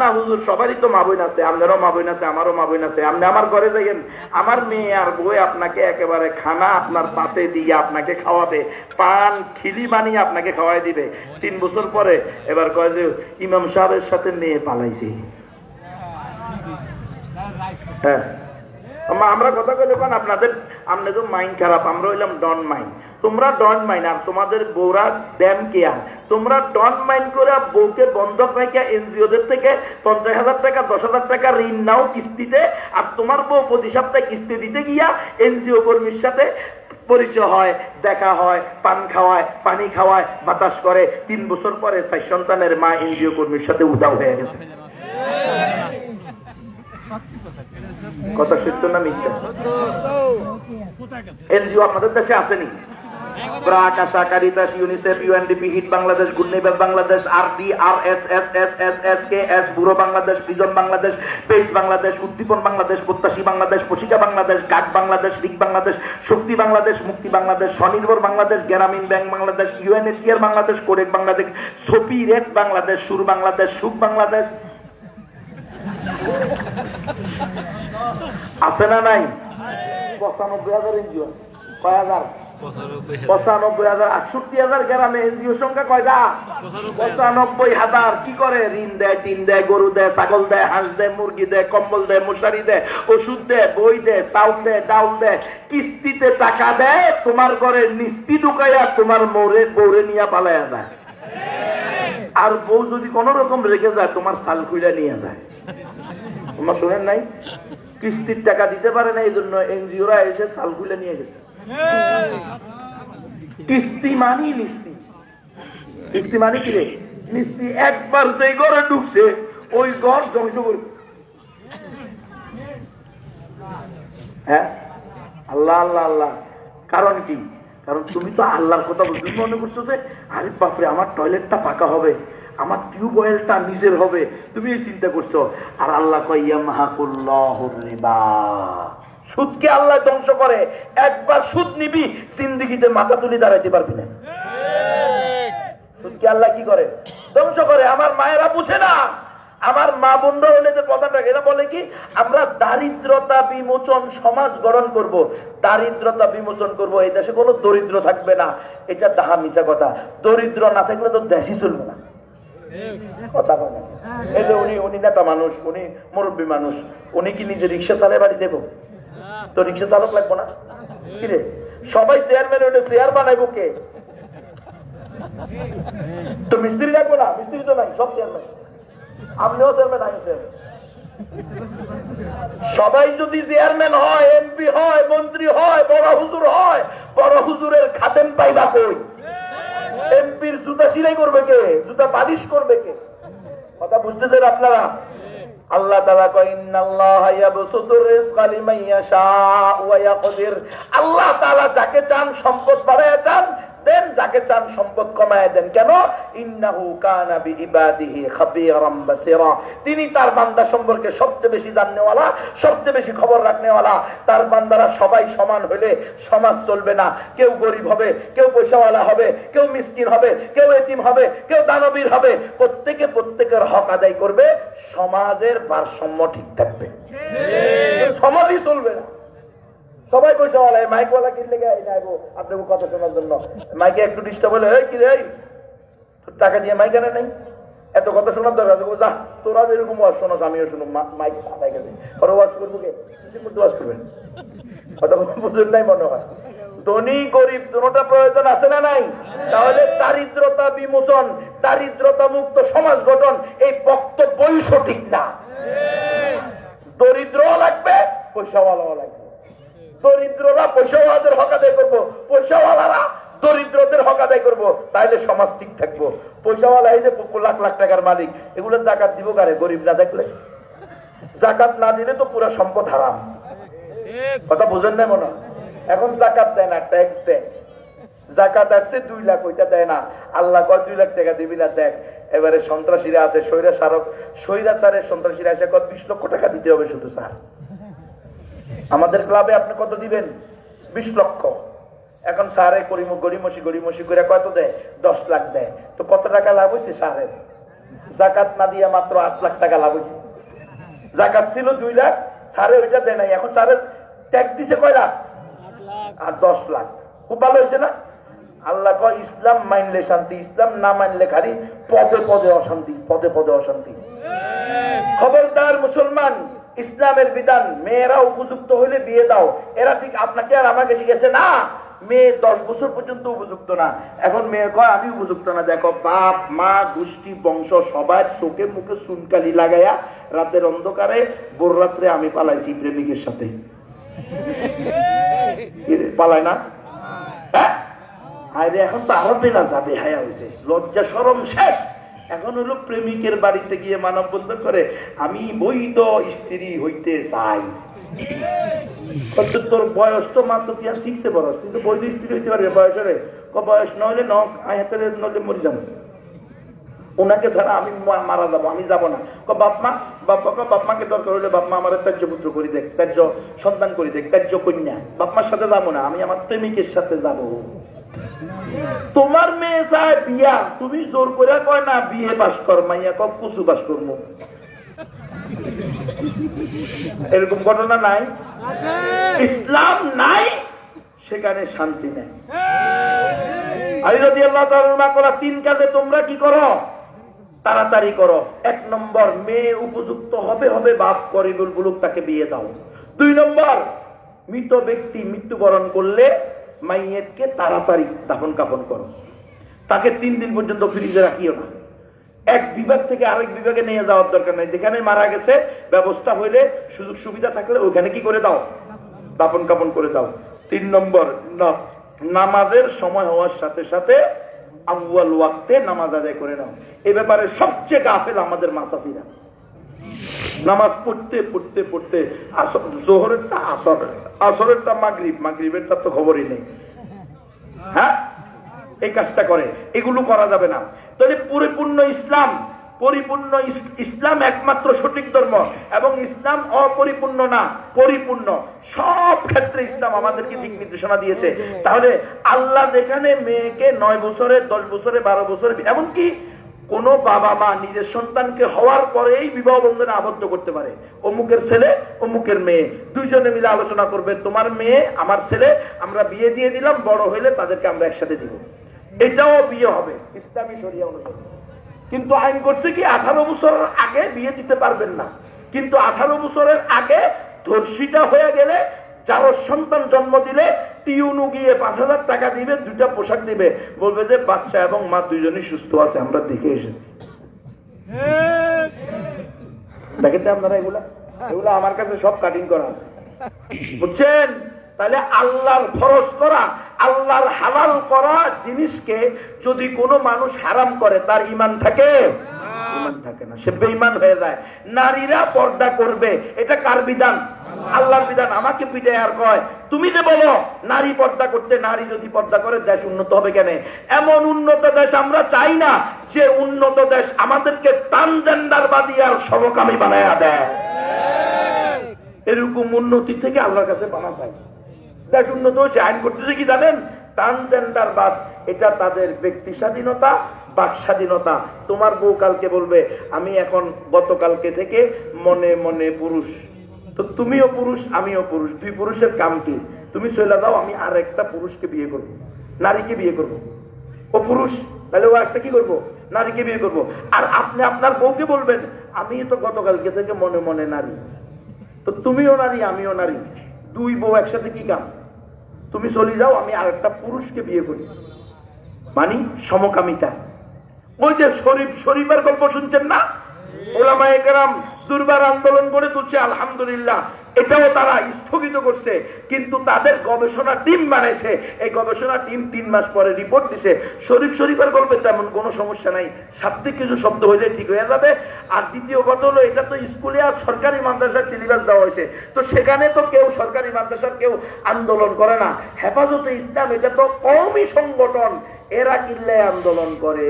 না হুজুর সবারই তো মা বোন আছে, আপনারও মা বোন আছে, আমারও মা বোন আছে। আপনি আমার ঘরে যাইয়েন, আমার মেয়ে আর বই আপনাকে একেবারে খানা আপনার পাতে দিয়ে আপনাকে খাওয়াবে, পান খিলি বানিয়ে আপনাকে খাওয়াই দিবে। 3 বছর পরে এবার কয় যে ইমাম সাহেবের সাথে মেয়ে পালাইছে। হ্যাঁ, আমরা কথা কইলে কোন আপনাদের মাইন্ড খারাপ, আমরা হইলাম ডন মাইন্ড। তোমরা ডন মাইন্ড, আর তোমাদের বউরা ড্যাম কেয়ার। তোমরা ডন মাইন্ড করে বউকে বন্ধক রেখে এনজিওদের থেকে 50,000 টাকা 10,000 টাকা ঋণ নাও কিস্তিতে, আর তোমার বউ প্রতি সপ্তাহে কিস্তি দিতে গিয়া এনজিও কর্মীর সাথে পরিচয় হয়, দেখা হয়, পান খাওয়ায়, পানি খাওয়ায়, বাতাস করে। 3 বছর পরে 4 সন্তানের মা এনজিও কর্মীর সাথে উধাও হয়ে গেছে। কথা সত্য না মিথ্যা? এনজিও আপনাদের দেশে আসেনি? BRAC, ASA, Caritas, UNICEF, UNDP, HEED Bangladesh, Good Neighbors Bangladesh, RD, RSS, Bureau Bangladesh, Prism Bangladesh, PAGE Bangladesh, Uddipan Bangladesh, Prottashi Bangladesh, পশিকা Bangladesh, গাট বাংলাদেশ, রিক বাংলাদেশ, শক্তি বাংলাদেশ, মুক্তি বাংলাদেশ, স্বনির্ভর বাংলাদেশ, গ্রামীণ ব্যাংক বাংলাদেশ, ইউএনএইচসিআর বাংলাদেশ, কোরেক বাংলাদেশ, সোপি রেড বাংলাদেশ, সুর বাংলাদেশ, সুখ বাংলাদেশ। আছে না নাই? 95,000 এনজিও। কয় হাজার? 95,000। 68,000 গ্রামে এনজিও সংখ্যা কয়টা? 95,000। কি করে? ঋণ দেয়, টিন দেয়, গরু দেয়, ছাগল দেয়, হাঁস দেয়, মুরগি দেয়, কম্বল দেয়, মশারি দেয়, ওষুধ দেয়, বই দেয়, চাউল দেয়, ডাউল দেয়, কিস্তিতে টাকা দেয়, তোমার ঘরে নিস্তি ঢুকাইয়া তোমার বউরে নিয়ে পালাইয়া যায়। আর বউ যদি কোন রকম রেখে যায় তোমার সাল খুইলা নিয়ে যায়। তোমরা শোনেন নাই? কিস্তির টাকা দিতে পারে না, এই জন্য এনজিওরা এসে সাল খুইলা নিয়ে গেছে। কিস্তি মানি নিস্তি। কিস্তি মানি কি রে? নিস্তি। একবার যে ঘরে ঢুকছে ওই ঘর ধ্বংস করবে। হ্যাঁ, আল্লাহ আল্লাহ আল্লাহ। কারণ কি? কারণ তুমি তো আল্লাহর কথা বলছো, তুমি মনে করছো যে আরে বাপরে আমার টয়লেটটা পাকা হবে, আমার টিউবওয়েলটা নিজের হবে, তুমি এই চিন্তা করছো। আর আল্লাহ কয় ইয়ামহাকুল্লাহুর রিবা, সুদকে আল্লাহ ধ্বংস করে। একবার সুদ নিবি জিন্দেগিতে মাথা তুলি দাঁড়াইতে পারবি না। সুদকে আল্লাহ কি করে? ধ্বংস করে। আমার মায়েরা বুঝে না। আমার মা বোনরা হলে যে কথাটা এরা বলে কি, আমরা দারিদ্রতা বিমোচন সমাজ গঠন করব, দারিদ্রতা বিমোচন করব, এই দেশে কোনো দরিদ্র থাকবে না। এটা তাহা মিছা কথা। দরিদ্র না থাকলে তো দেশই চলবে না। কথা বলে এই যে উনি নেতা মানুষ, উনি মুরব্বী মানুষ, উনি কি নিজে রিক্সা চালায় বাড়ি দেবো? তো রিক্সা চালক লাগবো না? কি রে, সবাই চেয়ারম্যান হলে চেয়ার বানাইবো কে? তো মিস্ত্রি লাগবো না? মিস্ত্রি তো নাই, সব চেয়ারম্যান। আপনিও চেয়ারম্যান, আমি চেয়ারম্যান। সবাই যদি চেয়ারম্যান হয়, এমপি হয়, মন্ত্রী হয়, বড় হুজুর হয়, বড় হুজুরের খাদেম পাইবা কই? এমপির জুতা সিলাই করবে কে? জুতা পালিশ করবে কে? কথা বুঝতেছেন আপনারা? আল্লাহ তাআলা কয় ইন্নাল্লাহা ইয়াবসুতুর রিজকা লিমান ইয়াশাউ ওয়া ইয়াকদির। আল্লাহ তাআলা যাকে চান সম্পদ বাড়ায়া চান দেন, যাকে চান সম্পদ কমায় দেন। কেন? ইন্নাহু কানা বিইবাদিহি খাবীরাম বাসীরা। তিনি তার বান্দা সম্পর্কে সবচেয়ে বেশি জাননেওয়ালা, সবচেয়ে বেশি খবর রাখনেওয়ালা। তার বান্দারা সবাই সমান হলে সমাজ চলবে না। কেউ গরিব হবে, কেউ পয়সাওয়ালা হবে, কেউ মিসকিন হবে, কেউ এতিম হবে, কেউ দানবীর হবে। প্রত্যেকে প্রত্যেকের হক আদায় করবে, সমাজের ভারসাম্য ঠিক থাকবে। সমাজই চলবে না। সবাই পয়সাওয়ালা, মাইকওয়ালা কিনলে আইবো আপনাকে কথা শোনার জন্য। মাইকে একটু ডিস্টার্ব হলে কি রে, টাকা দিয়ে মাইক আনে নাই, এত কথা শোনার দরকার। যা, তোরা যেরকম ওয়াজ শোনাস আমিও শুনো। মাইক আদায় গেছে, ওরা ওয়াজ করবো কে? ওয়াজ করবেন, কথা বুঝলেন নাই মনে হয়? ধনী গরিব দুটোটা প্রয়োজন আছে না নাই? তাহলে দারিদ্রতা বিমোচন, দারিদ্রতা মুক্ত সমাজ গঠন, এই বক্তব্যই সঠিক না। দরিদ্রও লাগবে, পয়সাওয়ালাও লাগবে। দরিদ্ররা পয়সাওয়ালাদের হক আদায় করবো, পয়সাওয়ালারা দরিদ্রদের হক আদায় করবো, তাহলে সমাজ ঠিক থাকবো। পয়সাওয়ালা এই যে লাখ লাখ টাকার মালিক, এগুলো জাকাত দিব কারে? গরিব না থাকলে? জাকাত না দিলে তো পুরা সম্পদ হারাম। কথা বুঝেন না মনে? এখন জাকাত দেয় না, ট্যাক্স দেয়। জাকাত আসছে 2 লাখ, ওইটা দেয় না। আল্লাহ কয় 2 লাখ টাকা দিবি না? দেখ, এবারে সন্ত্রাসীরা আছে, স্বৈরাচারের সন্ত্রাসীরা এসে 20 লক্ষ টাকা দিতে হবে শুধু। স্যার আমাদের ক্লাবে আপনি কত দিবেন? 20 লক্ষ। এখন স্যারে গড়িমসি করে কত দেয়? 10 লাখ দেয়। তো কত টাকা লাভ হয়েছে স্যারের? জাকাত না দিয়ে মাত্র 8 লাখ টাকা লাভ হয়েছে। জাকাত ছিল 2 লাখ, স্যারে ওইটা দেয় নাই। এখন স্যারের ট্যাক্স দিছে কয় লাখ? আর 10 লাখ। খুব ভালো হয়েছে না? আল্লাহ কয় ইসলাম মানলে শান্তি, ইসলাম না মানলে খালি পদে পদে অশান্তি, পদে পদে অশান্তি। খবরদার মুসলমান, ইসলামের বিধান, মেয়েরা উপযুক্ত হইলে বিয়ে দাও। এরা ঠিক আপনাকে আর আমাকে শিখেছে না। মেয়ে 10 বছর পর্যন্ত উপযুক্ত না, এখন মেয়ে কয় আমি উপযুক্ত না। দেখো, বাপ মা গোষ্ঠী বংশ সবার চোখে মুখে চুনকালি লাগাইয়া রাতের অন্ধকারে ভোর রাত্রে আমি পালাইছি প্রেমিকের সাথে। পালায় না? হ্যাঁ, আরে এখন তো আরো বেলা যাবে, হায়া হয়েছে, লজ্জা শরম শেষ। এখন হলো প্রেমিকের বাড়িতে গিয়ে মানববন্ধন করে আমি বৈধ স্ত্রী হইতে চাই। তোর বয়স তো মাত্র কি আর 6 বয়স, কিন্তু বৈধ স্ত্রী হইতে পারবে বয়সে? বয়স নইলে হাতে নইলে মরে যাবো, ওনাকে ছাড়া আমি মারা যাবো, আমি যাবো না। বাপমাকে দরকার হলে বাপমা আমার ত্যায্য পুত্র করি দেখ, ত্যায্য সন্তান করি দেখ, ত্যায্য কন্যা। বাপমার সাথে যাবো না, আমি আমার প্রেমিকের সাথে যাবো। তোমার মেয়ে চায় বিয়া, তুমি জোর করে কয় না বিয়ে পাস কর, মাইয়া কক কুচু পাস করবো। এরকম ঘটনা নাই? ইসলাম নাই, সেখানে শান্তি নেই। আলী রাদিয়াল্লাহু তাআলা আনহু করা 3 কাজে তোমরা কি করো? তাড়াতাড়ি করো। 1 নম্বর, মেয়ে উপযুক্ত হবে বাপ করিবুল বুলুক, তাকে বিয়ে দাও। 2 নম্বর, মৃত ব্যক্তি মৃত্যুবরণ করলে মাইয়েতকে তাড়াতাড়ি দাফন কাফন করো। তাকে 3 দিন পর্যন্ত ফ্রিজে রাখিও না। এক বিভাগ থেকে আরেক বিভাগে নিয়ে যাওয়ার দরকার নাই। যেখানে মারা গেছে ব্যবস্থা হইলে, সুযোগ সুবিধা থাকলে ওখানে কি করে দাও? দাফন কাফন করে দাও। 3 নম্বর, নামাজের সময় হওয়ার সাথে সাথে আউয়াল ওয়াক্তে নামাজ আদায় করে নাও। এই ব্যাপারে সবচেয়ে গাফেল আমাদের মাসাফিরা। নামাজ পড়তে পড়তে পড়তে জোহরেরটা আসর, আসরেরটা মাগরিব, মাগরিবেরটা তো খবরই নেই। হ্যাঁ, এই কাজটা করে। এগুলো করা যাবে না। তাহলে পরিপূর্ণ ইসলাম, পরিপূর্ণ ইসলাম একমাত্র সঠিক ধর্ম, এবং ইসলাম অপরিপূর্ণ না, পরিপূর্ণ। সব ক্ষেত্রে ইসলাম আমাদেরকে দিক নির্দেশনা দিয়েছে। তাহলে আল্লাহ যেখানে মেয়েকে 9 বছরে, 10 বছরে, 12 বছরে, এমনকি কোন বাবা মা নিজের সন্তানকে হওয়ার পরেই বিবাহ বন্ধনে আবদ্ধ করতে পারে। অমুকের ছেলে, অমুকের মেয়ে, দুইজনে মিলে আলোচনা করবে, তোমার মেয়ে আমার ছেলে, আমরা বিয়ে দিয়ে দিলাম, বড় হইলে তাদেরকে আমরা একসাথে দিব। এটাও বিয়ে হবে ইসলামী শরিয়া অনুযায়ী। কিন্তু আইন করছে কি 18 বছরের আগে বিয়ে দিতে পারবেন না। কিন্তু 18 বছরের আগে ধর্ষিতা হয়ে গেলে, যার সন্তান জন্ম দিলে টিউনু গিয়ে 5000 টাকা দিবে, 2টা পোশাক দিবে, বলবে যে বাচ্চা এবং মা দুইজনই সুস্থ আছে, আমরা দেখে এসেছি। দেখেছেন আপনারা? এগুলা আমার কাছে সব কাটিং করা আছে, বুঝছেন? তাহলে আল্লাহর ফরজ করা, আল্লাহর হালাল করা জিনিসকে যদি কোনো মানুষ হারাম করে, তার ঈমান থাকে? ঈমান থাকে না, সে বেঈমান হয়ে যায়। নারীরা পর্দা করবে, এটা কার বিধান? আল্লাহর বিধান। আমাকে পিটায় আর কয়, তুমি যে বলো নারী পর্দা করতে, নারী যদি পর্দা করে দেশ উন্নত হবে কেন? এমন উন্নত দেশ আমরা চাই না যে উন্নত দেশ আমাদেরকে ট্রান্সজেন্ডারবাদী আর সমকামী বানায়া দেয়। এরকম উন্নতি থেকে আল্লাহর কাছে পানা চাই। দেশ উন্নত হচ্ছে, আইন করতেছে কি জানেন? ট্রান্সজেন্ডারবাদ। এটা তাদের ব্যক্তি স্বাধীনতা, বাক স্বাধীনতা। তোমার বউ কালকে বলবে আমি এখন গতকালকে থেকে মনে মনে পুরুষ, তো তুমিও পুরুষ আমিও পুরুষ, 2 পুরুষের কাম কি? তুমি চলে যাও, আমি আর একটা পুরুষকে বিয়ে করবো, নারীকে বিয়ে করবো। ও পুরুষ, তাহলে ও একটা কি করবো? নারীকে বিয়ে করবো। আর আপনি আপনার বউকে বলবেন আমি তো গতকালকে থেকে মনে মনে নারী, তো তুমিও নারী আমিও নারী, 2 বউ একসাথে কি কাম? তুমি চলে যাও, আমি আর একটা পুরুষকে বিয়ে করি। মানে সমকামিতা। ওই যে শরীফের গল্প শুনছেন না? ওলামায়ে কেরাম দুর্বার আন্দোলন করে তুলছে, আলহামদুলিল্লাহ, এটাও তারা স্থগিত করছে। কিন্তু তাদের গবেষণা টিম বানাইছে, এই গবেষণা টিম 3 মাস পরে রিপোর্ট দিছে শরীফের গল্পে তেমন কোনো সমস্যা নাই, শাব্দিক কিছু শব্দ হইলে ঠিক হয়ে যাবে। আর দ্বিতীয় কথা হলো, এটা তো স্কুলে আর সরকারি মাদ্রাসার সিলেবাস দেওয়া হয়েছে, তো সেখানে তো কেউ সরকারি মাদ্রাসার কেউ আন্দোলন করে না। হেফাজতে ইসলাম এটা তো কওমি সংগঠন, এরা কিল্লে আন্দোলন করে।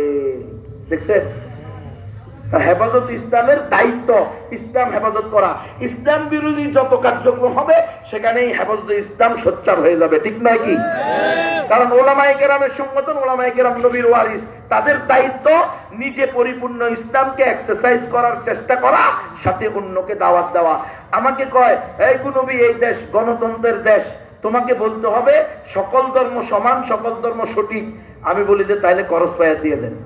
দেখছেন? হেফাজত ইসলামের দায়িত্ব ইসলাম হেফাজত করা। ইসলাম বিরোধী যত কার্যক্রম হবে সেখানেই হেফাজত ইসলাম সোচ্চার হয়ে যাবে, ঠিক নয় কি? কারণ ওলামায়ে কেরামের সংগঠন, ওলামায়ে কেরাম নবীর ওয়ারিস, তাদের দায়িত্ব নিজে পরিপূর্ণ ইসলামকে এক্সারসাইজ করার চেষ্টা করা, সাথে অন্যকে দাওয়াত দেওয়া। আমাকে কয়, এই নবী, এই দেশ গণতন্ত্রের দেশ, তোমাকে বলতে হবে সকল ধর্ম সমান, সকল ধর্ম সঠিক। আমি বলি যে তাইলে করস পায়া দিয়ে দেন।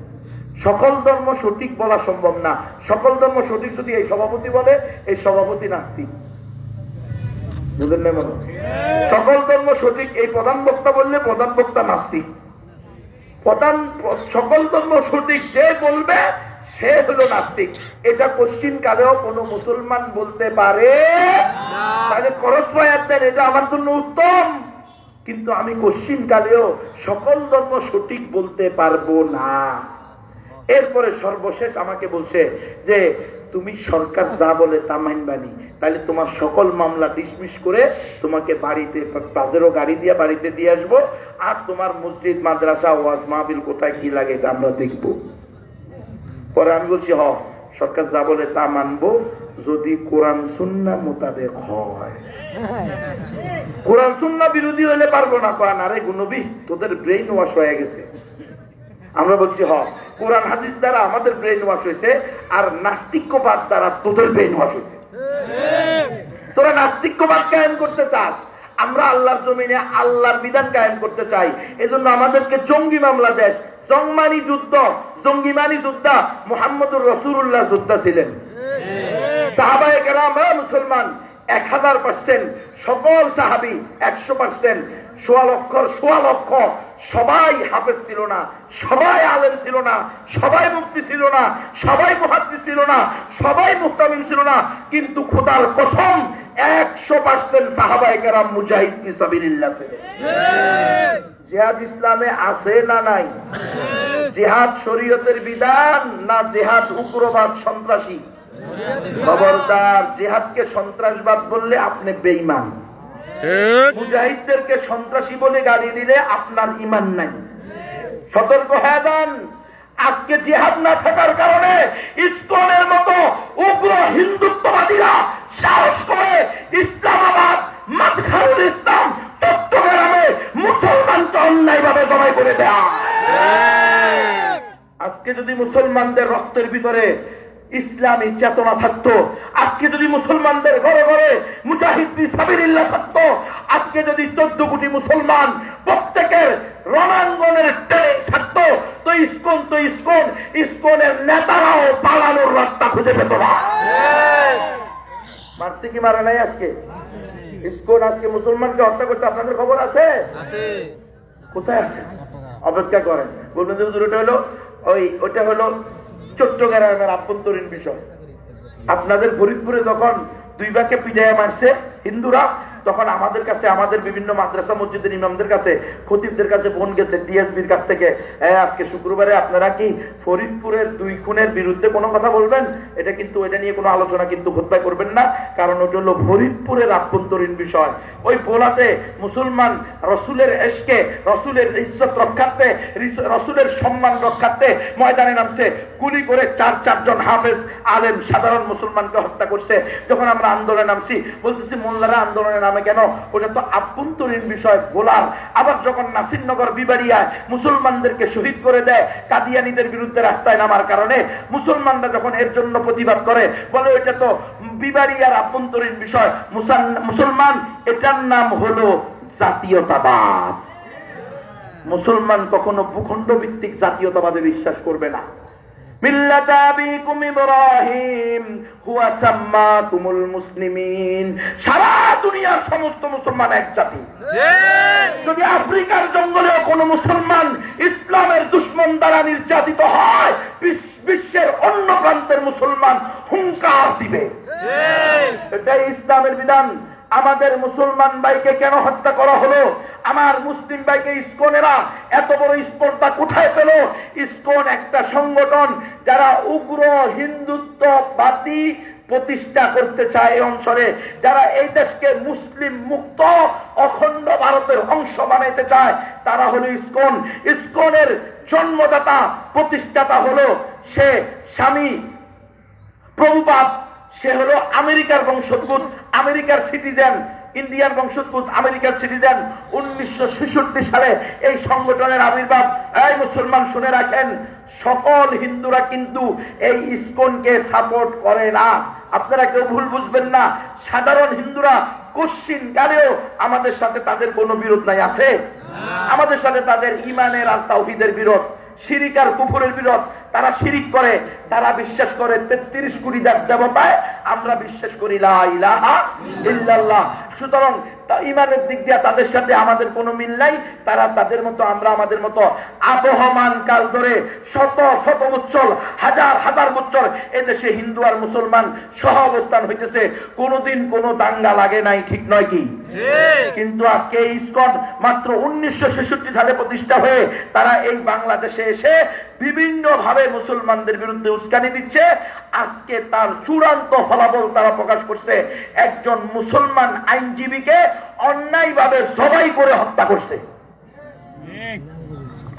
সকল ধর্ম সঠিক বলা সম্ভব না। সকল ধর্ম সঠিক যদি এই সভাপতি বলে, এই সভাপতি নাস্তিক। বুঝলেন না? মনে সকল ধর্ম সঠিক এই প্রধান বক্তা বললে প্রধান বক্তা নাস্তিক। সকল ধর্ম সঠিক যে বলবে সে হলো নাস্তিক। এটা কোশ্চিন কালেও কোন মুসলমান বলতে পারে? তাহলে করস পায়াত দেন, এটা আমার জন্য উত্তম। কিন্তু আমি কোশ্চিন কালেও সকল ধর্ম সঠিক বলতে পারবো না। এরপরে সর্বশেষ আমাকে বলছে যে তুমি সরকার যা বলে তা মানবানি, তাহলে তোমার সকল মামলা ডিসমিস করে তোমাকে বাড়িতে পাজেরো গাড়ি দিয়ে বাড়িতে দিয়ে আসবো, আর তোমার মসজিদ মাদ্রাসা ওয়াজ মাহফিল কোথায় কি লাগে এটা আমরা দেখবো। পরে আমি বলছি সরকার যা বলে তা মানবো যদি কোরআন সুন্নাহ মোতাবেক হয়। কোরআন সুন্নাহ বিরোধী হইলে পারবো না। কোরআন আরে নবী তোদের ব্রেইন ওয়াশ হয়ে গেছে। আমরা বলছি কোরআন হাদিস দ্বারা আমাদের ব্রেইন ওয়াশ হয়েছে, আর নাস্তিক্যবাদ দ্বারা তোদের ব্রেইন ওয়াশ হয়েছে। তোরা নাস্তিক্যবাদ কায়েম করতে চাস, আমরা আল্লাহর জমিনে আল্লাহর বিধান কায়েম করতে চাই। এজন্য আমাদেরকে জঙ্গি মামলা দেশ, জঙ্গমানি যুদ্ধ, জঙ্গিমানি যোদ্ধা মুহাম্মদুর রাসূলুল্লাহ যোদ্ধা ছিলেন। সাহাবায়ে কেরাম মুসলমান 1000%, সকল সাহাবী 100%, সোয়া লক্ষ সবাই হাফেজ ছিল না, সবাই আলেম ছিল না, সবাই মুফতি ছিল না, সবাই মুহাদ্দিস ছিল না, সবাই মুহতামিম ছিল না, কিন্তু খোদার কসম 100% সাহাবায়ে কেরাম মুজাহিদ ফি সাবিলিল্লাহ ছিলেন। জিহাদ ইসলামে আছে না নাই? জিহাদ শরীয়তের বিধান না জিহাদ উগ্রবাদ সন্ত্রাসী? খবরদার, জিহাদকে সন্ত্রাসবাদ বললে আপনি বেঈমান, মুজাহিদদেরকে সন্ত্রাসী বলে গালি দিলে আপনার ঈমান নাই। সতর্ক হয়ে যান। আজকে জিহাদ না থাকার কারণে ইসকনের মতো উগ্র হিন্দুত্ববাদীরা সাহস করে ইসলামাবাদ, মাদখারুল ইসলাম, চট্টগ্রামে মুসলমানকে অন্যায়ভাবে জবাই করে দেয়া। আজকে যদি মুসলমানদের রক্তের ভিতরে ইসলামী চেতনা থাকতো, আজকে যদি মুসলমানদের ঘরে ঘরে মুজাহিদ ফি সাবিলিল্লাহ থাকতো, আজকে যদি 14 কোটি মুসলমান প্রত্যেকের রণাঙ্গনের ট্রেনিং থাকতো, তো ইসকনের নেতারাও পালানোর রাস্তা খুঁজে পেত না। মারছে কি মারে নাই? আজকে ইসকন আজকে মুসলমানকে হত্যা করতে আপনাদের খবর আছে? কোথায় আছে? অপেক্ষা করেন, বলবেন যে ওটা হলো ওটা হলো চট্টগ্রামের আভ্যন্তরীণ বিষয়। আপনাদের ফরিদপুরে যখন 2 ভাগে পিটাইয়া মারছে হিন্দুরা, তখন আমাদের কাছে, আমাদের বিভিন্ন মাদ্রাসা মসজিদের ইমামদের কাছে, খতিবদের কাছে ফোন গেছে ডিএসবির কাছ থেকে, আজকে শুক্রবারে আপনারা কি ফরিদপুরের 2 খুনের বিরুদ্ধে কোনো কথা বলবেন? এটা কিন্তু, এটা নিয়ে কোনো আলোচনা কিন্তু খুতবা করবেন না, কারণ ওটা হলো ফরিদপুরের আভ্যন্তরীণ বিষয়। ওই বোলাতে মুসলমান রসুলের এশকে, রসুলের ইজ্জত রক্ষার্থে, রসুলের সম্মান রক্ষার্থে ময়দানে নামছে, গুলি করে 4 জন হাফেজ আলেম সাধারণ মুসলমানকে হত্যা করছে। যখন আমরা আন্দোলনে নামছি, বলতেছি মোল্লারা আন্দোলনে নামে কেন? ওটা তো আভ্যন্তরীণ বিষয় বলার। আবার যখন নাসিরনগর বিবাড়িয়ায় মুসলমানদেরকে শহীদ করে দেয় কাদিয়ানীদের বিরুদ্ধে রাস্তায় নামার কারণে, মুসলমানরা যখন এর জন্য প্রতিবাদ করে, বলে এটা তো বিবাড়িয়ার আভ্যন্তরীণ বিষয়। মুসলমান, এটার নাম হলো জাতীয়তাবাদ। মুসলমান কখনো ভূখণ্ড ভিত্তিক জাতীয়তাবাদে বিশ্বাস করবে না। মিল্লাতা আবিকুম ইব্রাহিম হুয়া সাম্মাকুমুল মুসলিমিন। সারা দুনিয়ার সমস্ত মুসলমান এক জাতি। যদি আফ্রিকার জঙ্গলেও কোন মুসলমান ইসলামের দুশমন দ্বারা নির্যাতিত হয়, বিশ্বের অন্য প্রান্তের মুসলমান হুঙ্কার দিবে। এটাই ইসলামের বিধান। আমাদের মুসলমান ভাইকে কেন হত্যা করা হলো? আমার মুসলিম ভাইকে ইসকনেরা এত বড় স্পর্ধা কোথায় পেল? ইসকন একটা সংগঠন যারা উগ্র হিন্দুত্ববাদী প্রতিষ্ঠা করতে চায় এই অঞ্চলে, যারা এই দেশকে মুসলিম মুক্ত অখণ্ড ভারতের অংশ বানাইতে চায়, তারা হলো ইসকন। ইসকনের জন্মদাতা, প্রতিষ্ঠাতা হলো সে স্বামী প্রভুপাদ। সে হলো আমেরিকার বংশোদ্ভূত, আমেরিকার সিটিজেন, ইন্ডিয়ান বংশোদ্ভূত আমেরিকার সিটিজেন। 1966 সালে এই সংগঠনের আবির্ভাব। এই মুসলমান শুনে রাখেন, সকল হিন্দুরা কিন্তু এই ইসকনকে সাপোর্ট করে না। আপনারা কেউ ভুল বুঝবেন না। সাধারণ হিন্দুরা কোশ্চিন কালেও আমাদের সাথে তাদের কোনো বিরোধ নাই, আছে? আমাদের সাথে তাদের ইমানের আর তাওহীদের বিরোধ, শিরিক আর কুফরের বিরোধ। তারা শিরিক করে, তারা বিশ্বাস করে 33 কোটি দেবতায়, আমরা বিশ্বাস করি লা ইলাহা ইল্লাল্লাহ। সুতরাং ইমানের দিক দিয়ে তাদের সাথে আমাদের কোনো মিল নাই। তারা তাদের মতো, আমরা আমাদের মতো। আবহমান কাল ধরে শত শত বৎসর, হাজার হাজার বৎসর এদেশে হিন্দু আর মুসলমান সহ অবস্থান হইতেছে, কোনোদিন কোনো দাঙ্গা লাগে নাই, ঠিক নয় কি? কিন্তু আজকে এই ইসকন মাত্র 1966 সালে প্রতিষ্ঠা হয়ে তারা এই বাংলাদেশে এসে বিভিন্ন ভাবে মুসলমানদের বিরুদ্ধে উস্কানি দিচ্ছে। আজকে তার চূড়ান্ত ফলাফল তারা প্রকাশ করছে। একজন মুসলমান আইনজীবীকে অন্যায়ভাবে জবাই করে হত্যা করছে।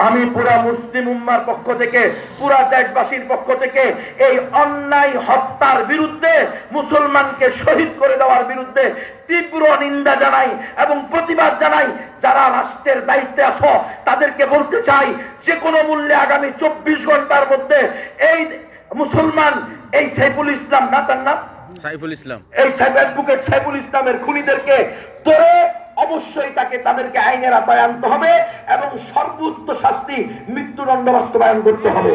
আমি পুরা মুসলিম উম্মার পক্ষ থেকে, পুরা দেশবাসীর পক্ষ থেকে এই অন্যায় হত্যার বিরুদ্ধে, মুসলমানকে শহীদ করে দেওয়ার বিরুদ্ধে তীব্র নিন্দা জানাই এবং প্রতিবাদ জানাই। যারা রাষ্ট্রের দায়িত্বে আছো তাদেরকে বলতে চাই, যে কোনো মূল্যে আগামী 24 ঘন্টার মধ্যে এই মুসলমান, এই সাইফুল ইসলাম, না তার নাম সাইফুল ইসলাম, এই অ্যাডভোকেট সাইফুল ইসলামের খুনিদেরকে ধরে অবশ্যই তাদেরকে আইনের আওতায় আনতে হবে এবং সর্বোচ্চ শাস্তি মৃত্যুদণ্ড বাস্তবায়ন করতে হবে।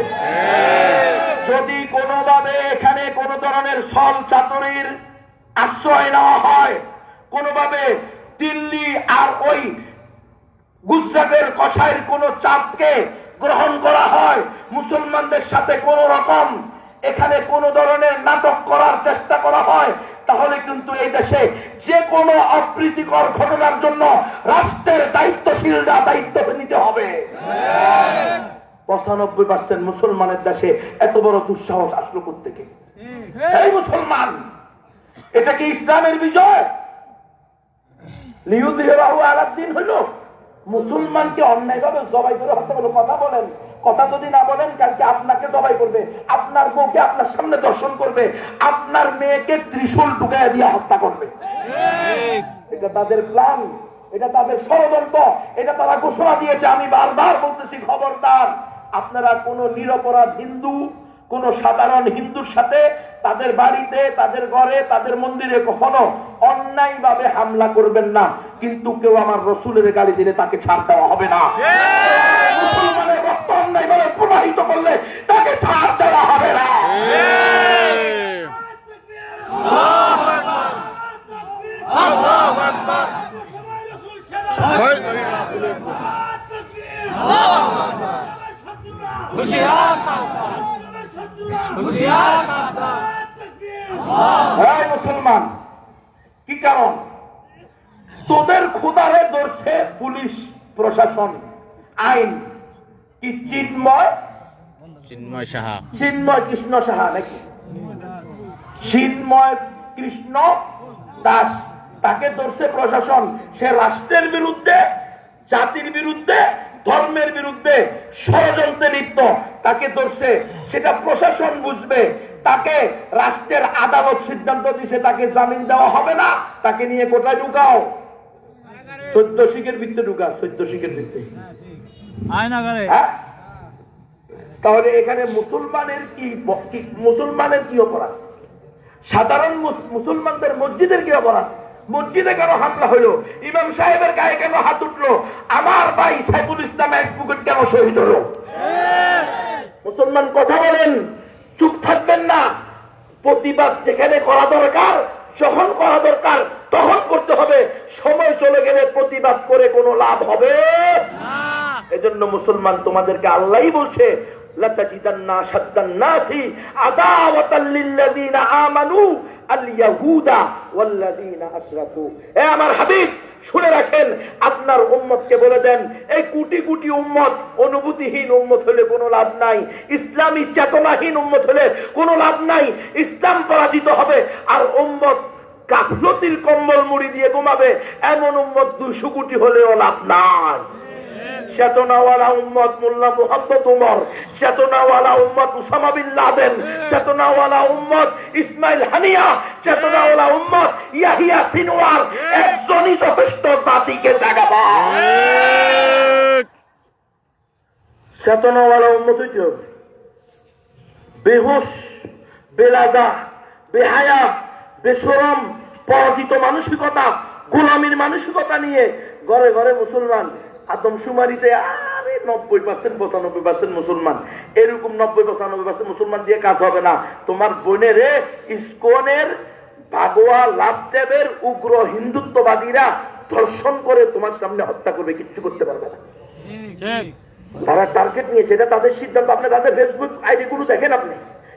যদি কোনোভাবে এখানে কোন ধরনের ছল চাতুরির আশ্রয় নেওয়া হয়, কোনোভাবে দিল্লি আর ওই গুজরাটের কসাইয়ের কোন চাপকে গ্রহণ করা হয়, মুসলমানদের সাথে কোন রকম এখানে কোন ধরনের নাটক করার চেষ্টা করা হয়, তাহলে কিন্তু এই দেশে যে কোনো অপ্রীতিকর ঘটনার জন্য রাষ্ট্রের দায়িত্বশীলরা দায়িত্ব নিতে হবে। 95% মুসলমানের দেশে এত বড় দুঃসাহস আসলো কোত্থেকে? এই মুসলমান, এটা কি ইসলামের বিজয়? লিউযহিরাহু আলাদ-দ্বীন হইল? মুসলমানকে অন্যায়ভাবে জবাই করে হত্যা করলো। কথা বলেন, কথা যদি না বলেন কালকে আপনাকে জবাই করবে, আপনার বউকে আপনার সামনে দর্শন করবে, আপনার মেয়েকে ত্রিশূল ঢুকাইয়া দিয়ে হত্যা করবে। এটা তাদের প্ল্যান, এটা তাদের ষড়যন্ত্র, এটা তারা ঘোষণা দিয়েছে। আমি বারবার বলতেছি, খবরদার, আপনারা কোন নিরপরাধ হিন্দু, কোন সাধারণ হিন্দুর সাথে তাদের বাড়িতে, তাদের ঘরে, তাদের মন্দিরে কখনো অন্যায়ভাবে হামলা করবেন না। কিন্তু কেউ আমার রসুলের গালি দিলে তাকে ছাড় দেওয়া হবে না। মুসলমানের রক্ত অন্যায়ভাবে প্রবাহিত করলে তাকে ছাড় দেওয়া হবে না। মুসলমান, কি কারণ তোদের খোদারে ধরছে পুলিশ প্রশাসন, আইন কি চিন্ময় সাহা, চিন্ময় কৃষ্ণ সাহা নাকি চিন্ময় কৃষ্ণ দাস, তাকে ধরছে প্রশাসন। সে রাষ্ট্রের বিরুদ্ধে, জাতির বিরুদ্ধে, ধর্মের বিরুদ্ধে ষড়যন্ত্রে লিপ্ত, তাকে ধরছে। সেটা প্রশাসন বুঝবে। তাকে রাষ্ট্রের আদালত সিদ্ধান্ত দিছে তাকে জামিন দেওয়া হবে না, তাকে নিয়ে কোথায় ঢুকাও? 14 শিখের ভিত্তে ঢুকা, 14 শিখের ভিত্তে। তাহলে এখানে মুসলমানের মুসলমানের কি অপরাধ? সাধারণ মুসলমানদের মসজিদের কি অপরাধ? মসজিদে কেন হামলা হলো? ইমাম সাহেবের গায়ে কেন হাত উঠলো? আমার ভাই সাইফুল ইসলাম অ্যাডভোকেট কেন শহীদ হলো? মুসলমান কথা বলেন, চুপ থাকবেন না। প্রতিবাদ যেখানে করা দরকার, যখন করা দরকার তখন করতে হবে। সময় চলে গেলে প্রতিবাদ করে কোনো লাভ হবে না। এজন্য মুসলমান, তোমাদেরকে আল্লাহই বলছে, লাতাজিদান্না শাদ্দান-নাসি আদাওয়াতাল লিল্লাযীনা আমানু আল-ইয়াহুদা ওয়াল্লাযীনা আশরাকু। হে আমার হাবিব, শুনে রাখেন, আপনার উম্মতকে বলে দেন, এই কোটি কোটি উম্মত অনুভূতিহীন উম্মত হলে কোনো লাভ নাই, ইসলামী চেতনাহীন উম্মত হলে কোনো লাভ নাই। ইসলাম পরাজিত হবে আর উম্মত গাফলতির কম্বল মুড়ি দিয়ে ঘুমাবে, এমন উম্মত 200 কোটি হলেও লাভ নাই। চেতনাওয়ালা উম্মত মোল্লা মুহাম্মদ উমর, চেতনাওয়ালা উম্মত উসামা বিন লাদেন, চেতনাওয়ালা উম্মত ইসমাইল হানিয়া, চেতনাওয়ালা উম্মত ইয়াহিয়া সিনওয়ার, একজনই যথেষ্ট জাতিকে জাগাবা। চেতনাওয়ালা উম্মত হইতে হবে। বেহুশ, বেলাজা, বেহায়া, বেশরম, পরাজিত মানসিকতা, গোলামীর মানসিকতা নিয়ে ঘরে ঘরে মুসলমান, আদমশুমারিতে আরে 90% 95% মুসলমান, এরকম 90-95% মুসলমান দিয়ে কাজ হবে না। তোমার বোনের ইসকনের ভাগোয়া লাভদেবের উগ্র হিন্দুত্ববাদীরা ধর্ষণ করে তোমার সামনে হত্যা করবে, কিচ্ছু করতে পারবে না। তারা টার্গেট নিয়ে, সেটা তাদের সিদ্ধান্ত। আপনি তাদের ফেসবুক আইডি গুলো দেখেন। আপনি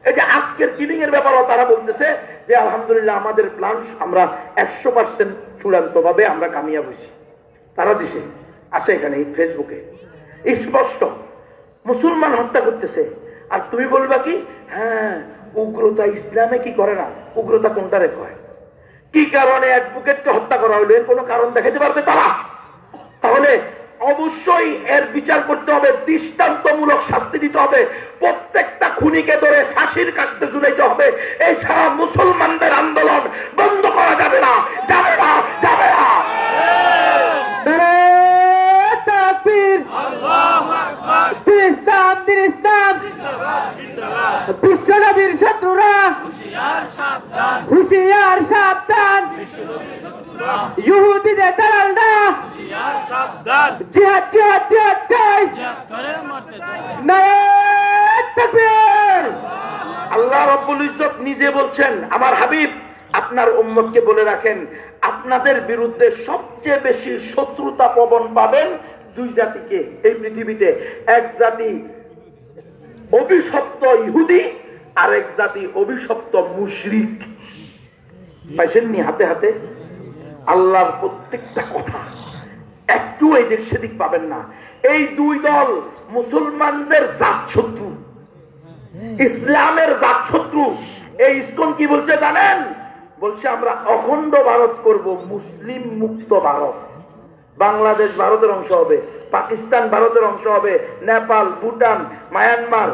এই যে আজকের কিলিং এর ব্যাপারও তারা বলতেছে যে আলহামদুলিল্লাহ আমাদের প্ল্যান আমরা 100% চূড়ান্ত ভাবে আমরা কামিয়াব হয়েছি। তারা দিছে আছে এখানে ফেসবুকে স্পষ্ট, মুসলমান হত্যা করতেছে। আর তুমি বলবা কি, হ্যাঁ উগ্রতা ইসলামে কি করে না? উগ্রতা কোনটারে কয়? কি কারণে অ্যাডভোকেটকে হত্যা করা হলো, এর কোনো কারণ দেখাতে পারবে তারা? তাহলে অবশ্যই এর বিচার করতে হবে, দৃষ্টান্তমূলক শাস্তি দিতে হবে, প্রত্যেকটা খুনিকে ধরে ফাঁসির কাস্তে ঝুলাইতে হবে। এই সারা মুসলমানদের আন্দোলন বন্ধ করা যাবে না, যাবে না, যাবে না। বিশ্বনবীর শত্রুরা হুঁশিয়ার রাব্বুল ইজ্জত নিজে বলছেন, আমার হাবিব আপনার উম্মতকে বলে রাখেন, আপনাদের বিরুদ্ধে সবচেয়ে বেশি শত্রুতা পবন পাবেন দুই জাতিকে এই পৃথিবীতে। এক জাতি অভিশপ্ত ইহুদি, আর এক জাতি অভিশপ্ত মুশরিক। পাইছেননি হাতে হাতে? আল্লাহর প্রত্যেকটা কথা একটু এদিক সেদিক পাবেন না। এই দুই দল মুসলমানদের জাতশত্রু, ইসলামের জাতশত্রু। এই ইসকন কি বলছে জানেন? বলছে আমরা অখণ্ড ভারত করব, মুসলিম মুক্ত ভারত। বাংলাদেশ ভারতের অংশ হবে, পাকিস্তান ভারতের অংশ হবে, নেপাল, ভুটান, মায়ানমার,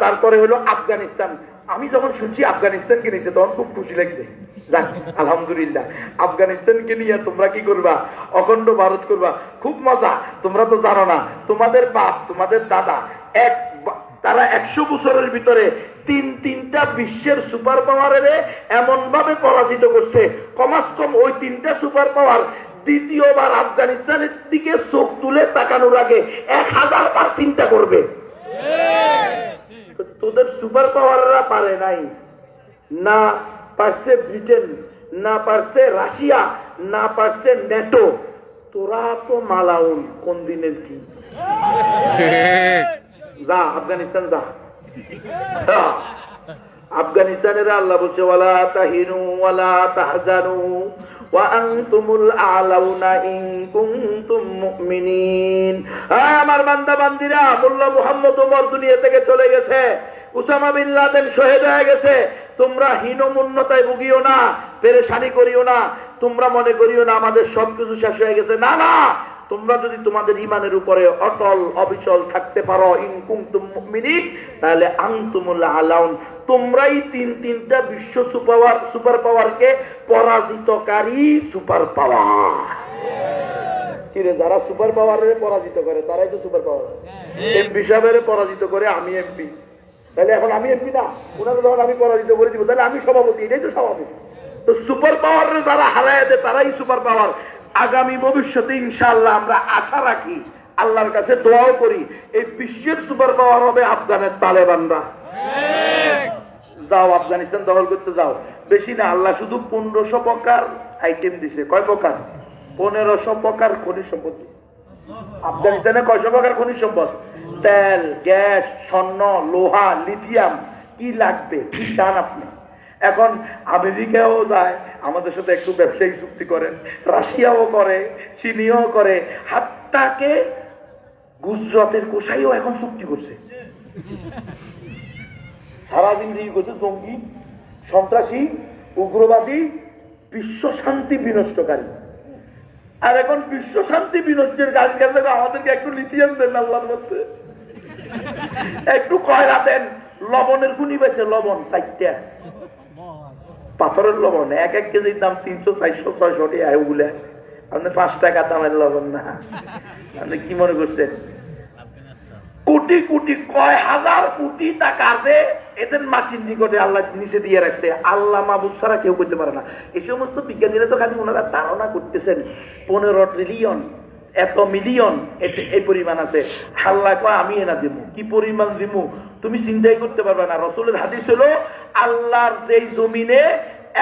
তারপরে হলো আফগানিস্তান। আমি যখন শুনছি আফগানিস্তানকে নিচ্ছে তখন খুব খুশি লাগছে। আলহামদুলিল্লাহ, আফগানিস্তানকে নিয়ে তোমরা কি করবা? অখণ্ড ভারত করবা, খুব মজা। তোমরা তো জানো না, তোমাদের বাপ তোমাদের দাদা তারা 100 বছরের ভিতরে তিনটা বিশ্বের সুপার পাওয়ারের এমন ভাবে পরাজিত করছে, কমাস কম ওই 3টা সুপার পাওয়ার দ্বিতীয়বার আফগানিস্তানের দিকে চোখ তুলে তাকানোর আগে 1000 বার চিন্তা করবে। তোদের সুপার পাওয়াররা পারে নাই, না পারছে ব্রিটেন, না পারছে রাশিয়া, না পারছে নেটো। তোরা তো মালাউন, কোন দিনের কি? যা আফগানিস্তান যা। আফগানিস্তানের আল্লাহ বলছে ওয়ালা তাহিনু ওয়ালা তাহজানু ওয়া আনতুমুল আলাউনা ইন কুনতুম মুমিনিন। আমার বান্দা বান্দিরা, মোল্লা মুহাম্মদ ওমর দুনিয়া থেকে চলে গেছে, উসামা বিন লাদেন শহীদ হয়ে গেছে। তোমরা হীনমন্যতায় ভুগিও না, পেরেশানি করিও না, তোমরা মনে করিও না আমাদের সবকিছু শেষ হয়ে গেছে। না না, তোমরা যদি তোমাদের ইমানের উপরে অটল অবিচল থাকতে পারো, ইন কুনতুম মুমিনিন, তাহলে আনতুমুল আলাউন, তোমরাই তিনটা বিশ্ব সুপার পাওয়ারকে পরাজিতকারী সুপার পাওয়ার। কিরে, যারা সুপার পাওয়ারের পরাজিত করে তারাই তো সুপার পাওয়ার। এমপি সাহেবের পরাজিত করে আমি এমপি, তাহলে এখন আমি এমপি না? ওনাকে যখন আমি পরাজিত করে দিব তাহলে আমি সভাপতি, এটাই তো সভাপতি। তো সুপার পাওয়ারের যারা হারায় দেয় তারাই সুপার পাওয়ার। আগামী ভবিষ্যতে ইনশাআল্লাহ আমরা আশা রাখি, আল্লাহর কাছে দোয়াও করি, এই বিশ্বের সুপার পাওয়ার হবে আফগানের তালেবানরা। যাও আফগানিস্তান দখল করতে যাও। বেশি না, আল্লাহ শুধু 1500 প্রকার আইটেম দিছে। কয় প্রকার? 1500 প্রকার খনিজ সম্পদ দিছে। আফগানিস্তানে কয়শো প্রকার খনিজ সম্পদ? তেল, গ্যাস, স্বর্ণ, লোহা, লিথিয়াম, কি লাগবে, কি চান আপনি? এখন আমেরিকাও যায়, আমাদের সাথে একটু ব্যবসায়িক চুক্তি করেন, রাশিয়াও করে, চীনিও করে, হাত্তাকে গুজরাটের কোষাইও এখন চুক্তি করছে। সারা জিন্দেগি করছে জঙ্গি, সন্ত্রাসী, উগ্রবাদী, বিশ্ব শান্তি বিনষ্টকারী। আর এখন বিশ্ব শান্তি বিনষ্টের কাজ কাছে আমাদেরকে একটু লিথিয়াম দেন, আল্লাহর মধ্যে একটু কয়লা দেন। লবণের গুণি বেছে, লবণ 4টা, পাথরের লবণ 1 কেজির দাম 300, 400, 600 টাকা। ওগুলা আপনি 5 টাকা দামের লবণ না। আপনি কি মনে করছেন? কোটি কোটি, কয় হাজার কোটি টাকা আছে এদের মাটির নিকটে আল্লাহ নিচে দিয়ে রাখছে। আল্লাহ মাহবুব ছাড়া কেউ করতে পারে না। এই সমস্ত বিজ্ঞানীরা তো খালি ওনারা ধারণা করতেছেন 15 ট্রিলিয়ন, এত মিলিয়ন, এই পরিমাণ আছে। আল্লাহ কয় আমি এনা দিব, কি পরিমাণ দিব তুমি চিন্তাই করতে পারবে না। রাসূলের হাদিস হলো, আল্লাহর যেই জমিনে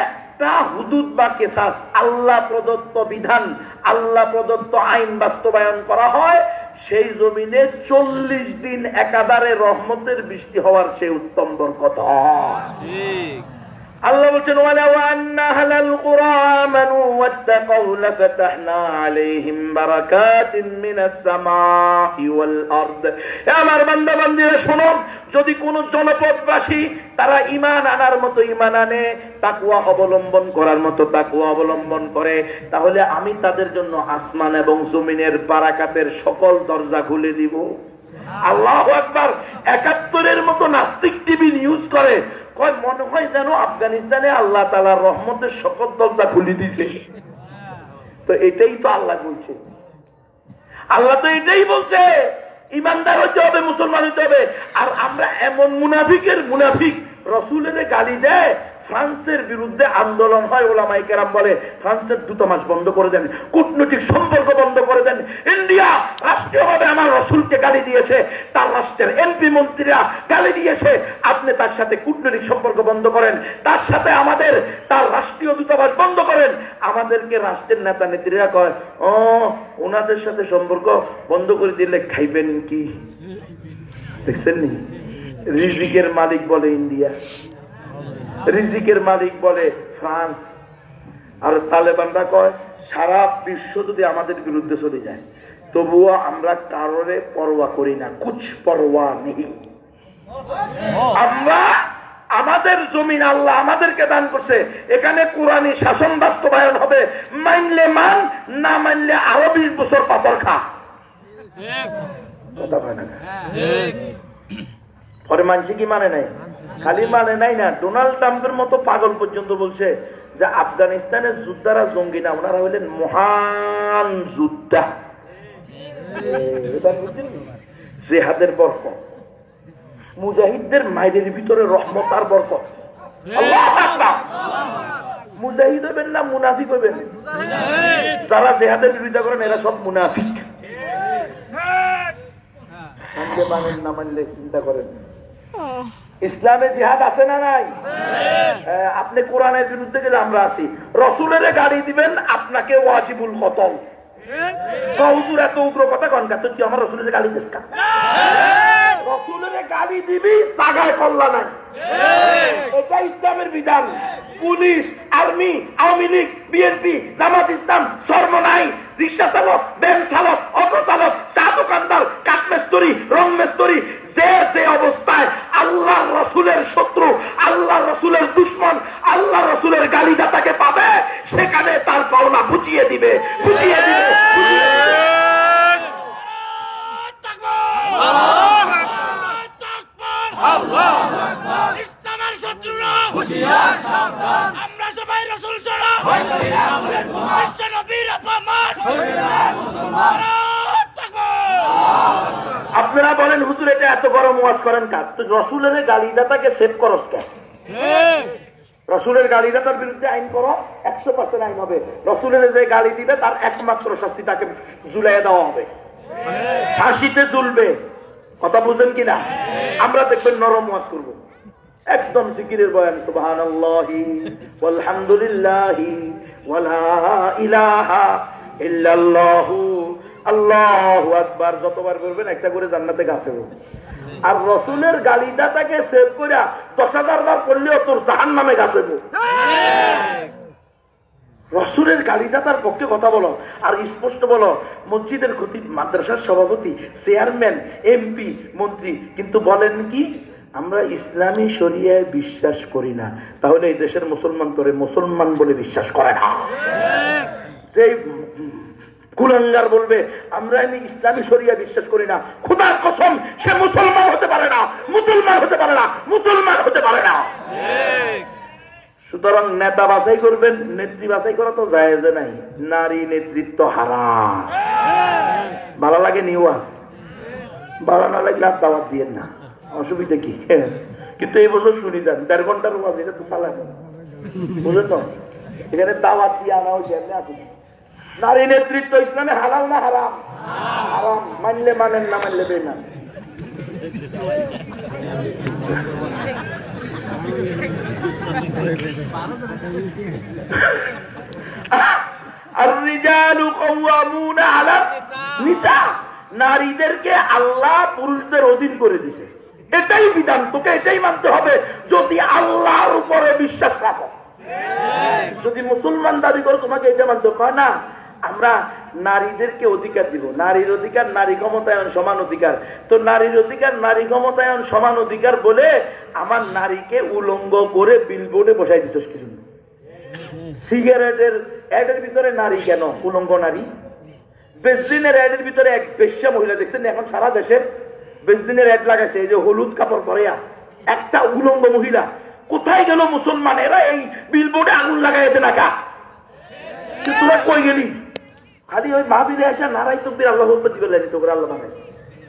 একটা হুদুদ বা কেসাস, আল্লাহ প্রদত্ত বিধান, আল্লাহ প্রদত্ত আইন বাস্তবায়ন করা হয়, সেই জমিনে 40 দিন একাধারে রহমতের বৃষ্টি হওয়ার সেই উত্তম বরকত হয়। আল্লাহ বলছেন ওয়ালাউ আন্না আহলাল কুরা আমানু ওয়াত্তাকাউ লাফাতাহনা আলাইহিম বারাকাতিন মিনাস সামাই ওয়াল আরদ। আমার বান্দা বান্দীরা শোনো, যদি কোন জনপদবাসী তারা ঈমান আনার মতো ঈমান আনে, তাকওয়া অবলম্বন করার মতো তাকওয়া অবলম্বন করে, তাহলে আমি তাদের জন্য আসমান এবং জমিনের বারাকাতের সকল দরজা খুলে দিব। আল্লাহু আকবার। 71-এর মতো নাস্তিক টিভি নিউজ করে, কয় মনে হয় যেন আফগানিস্তানে আল্লাহ তাআলার রহমতের সকল দরজা খুলে দিয়েছে। তো এটাই তো আল্লাহ বলছে, আল্লাহ তো এটাই বলছে, ইমানদার হতে হবে, মুসলমান হতে হবে। আর আমরা এমন মুনাফিকের মুনাফিক, রসুলের গালি দেয়, ফ্রান্সের বিরুদ্ধে আন্দোলন হয়, ওলামায়ে কেরাম বলে ফ্রান্সের দূতাবাস বন্ধ করে দেন, কূটনৈতিক সম্পর্ক বন্ধ করে দেন। ইন্ডিয়া রাষ্ট্রীয়ভাবে আমার রসুলকে গালি দিয়েছে, তার রাষ্ট্রের এমপি মন্ত্রীরা গালি দিয়েছে, আপনি তার সাথে কূটনৈতিক সম্পর্ক বন্ধ করেন, তার সাথে আমাদের তার রাষ্ট্রীয় দূতাবাস বন্ধ করেন। আমাদেরকে রাষ্ট্রের নেতা নেত্রীরা কয়, ও ওনাদের সাথে সম্পর্ক বন্ধ করে দিলে খাইবেন কি? দেখছেন নি? রিজিকের মালিক বলে ইন্ডিয়া, রিজিকের মালিক বলে ফ্রান্স, আর তালেবানরা কয় সারা বিশ্ব যদি আমাদের বিরুদ্ধে চলে যায় তবুও আমরা কারোরে পরোয়া করি না, কুছ পরোয়া নেই। আমরা আমাদের জমিন আল্লাহ আমাদেরকে দান করছে, এখানে কোরআনী শাসন বাস্তবায়ন হবে, মানলে মান, না মানলে আরো 20 বছর পাথর খা। কথা হয় না? পরে মানছি কি মানে নাই? খালি মানে নাই না, ডোনাল্ড ট্রাম্পের মতো পাগল পর্যন্ত বলছে যে আফগানিস্তানের যোদ্ধারা জঙ্গি না, ওনারা হইলেন মহান যোদ্ধা। জেহাদের বরকত, মুজাহিদদের মাইরের ভিতরে রহমত আর বরকত। আল্লাহু আকবার। মুজাহিদ হবেন না মুনাফিক হবেন? যারা জেহাদের বিরোধিতা করেন এরা সব মুনাফিক। মানলে মানেন, না মানলে চিন্তা করেন। ইসলামে জিহাদ আছে না নাই? আপনি কোরআনের বিরুদ্ধে গেলে আমরা আছি। রসুলের গাড়ি দিবেন, আপনাকে ওয়াজিবুল কতল। হুজুর এত উগ্র কথা কন কা? তুই আমার রসুলের গালি দিস কা? রসুলের গালি দিবি, জাগায় কল্লা নাই। এটা ইসলামের বিধান। Police, army, Awami League, BNP, Jamaat Islam, সর্বনাই, রিক্সা চালক, ভ্যান চালক, অটো চালক, চা দোকানদার, কাঠ মিস্ত্রি, রং মিস্ত্রি, যে যে অবস্থায় আল্লাহ রসুলের শত্রু, আল্লাহ রসুলের দুশ্মন, আল্লাহ রসুলের গালিদাতাকে পাবে, সেখানে তার পাওনা বুঝিয়ে দিবে, বুঝিয়ে দিবে। ইসলামের শত্রুরা আমরা সবাই রসুল ছাড়া বিশ্ব নবীর অপমান। আপনারা বলেন হুজুর এটা এত বড় ওয়াজ করেন কাজ, তো রসুলের গালিদাতাকে সেভ করস কেন? রসুলের গালিদাতার বিরুদ্ধে আইন করো, 100% আইন হবে। রসুলের যে গালি দিবে তার একমাত্র শাস্তি তাকে ঝুলাই দেওয়া হবে, ফাঁসিতে ঝুলবে। কথা বুঝেন কিনা? আমরা দেখবেন নরম ওয়াজ করবো, একদম জিকিরের বয়ান, সুবহানাল্লাহি ওয়ালহামদুলিল্লাহি ওয়ালা ইলাহা ইল্লাল্লাহু আল্লাহু আকবার। যতবার করবেন একটা করে জান্নাতে গাছ হবে। আর রসুলের গালিদাতাকে সেভ করে 10,000 বার করলেও তোর জাহান্নামে গাছ হবে। রসুলের গালিদাতার পক্ষে কথা বলো, আর স্পষ্ট বলো। মসজিদের খতিব, মাদ্রাসার সভাপতি, চেয়ারম্যান, এমপি, মন্ত্রী কিন্তু বলেন কি আমরা ইসলামী শরিয়ায় বিশ্বাস করি না, তাহলে এই দেশের মুসলমান তোরে মুসলমান বলে বিশ্বাস করে না। যে কুলাঙ্গার বলবে আমরা ইসলামী শরিয়া বিশ্বাস করি না, খোদার কসম সে মুসলমান হতে পারে না, মুসলমান হতে পারে না, মুসলমান হতে পারে না। সুতরাং নেতা বাছাই করবেন, নেত্রী বাছাই করা তো জায়েজ নাই। নারী নেতৃত্ব হারাম। ভালো লাগে নিউজ, ভালো না লাগলে আর দাওয়াত দিয়েন না, অসুবিধা কি? কিন্তু এই বছর শুনি যান 1.5 ঘন্টার ওয়াজ, এটা তো চালানো বুঝলেন তো? এখানে দাওয়াত দিয়ে আনা হয়েছে, এমনি আসুন। নারী নেতৃত্ব ইসলামে হালাল না হারাম? হারাম। মানলে মানেন, না মানলে বেমান। নারীদেরকে আল্লাহ পুরুষদের অধীন করে দিছে, এটাই বিধান। তোকে এটাই মানতে হবে যদি আল্লাহর উপরে বিশ্বাস রাখো। যদি মুসলমান দাবি করো তোমাকে এটা মানতে হয় না। আমরা নারীদেরকে অধিকার দিব, নারীর অধিকার, নারী ক্ষমতায়ন, সমান অধিকার। তো নারীর অধিকার, নারী ক্ষমতায়ন, সমান অধিকার বলে আমার নারীকে উলঙ্গ করে বিলবোর্ডে বসাই দিচ্ছ কি জন্য? সিগারেটের অ্যাডের ভিতরে নারী কেন? উলঙ্গ নারী। বেজলিনের অ্যাডের ভিতরে এক বেশ্যা মহিলা দেখছেন এখন সারা দেশে বেজলিনের অ্যাড লাগাইছে, এই যে হলুদ কাপড় পরে একটা উলঙ্গ মহিলা। কোথায় গেল মুসলমান? এরা এই বিলবোর্ডে আগুন লাগাইছে না কা? তোরা কই গেলি? খালি ওই মাহবিলে আসা নারাই তকবীর আল্লাহু আকবার দিবে লাগি, তোকে আল্লাহ বানাইছে।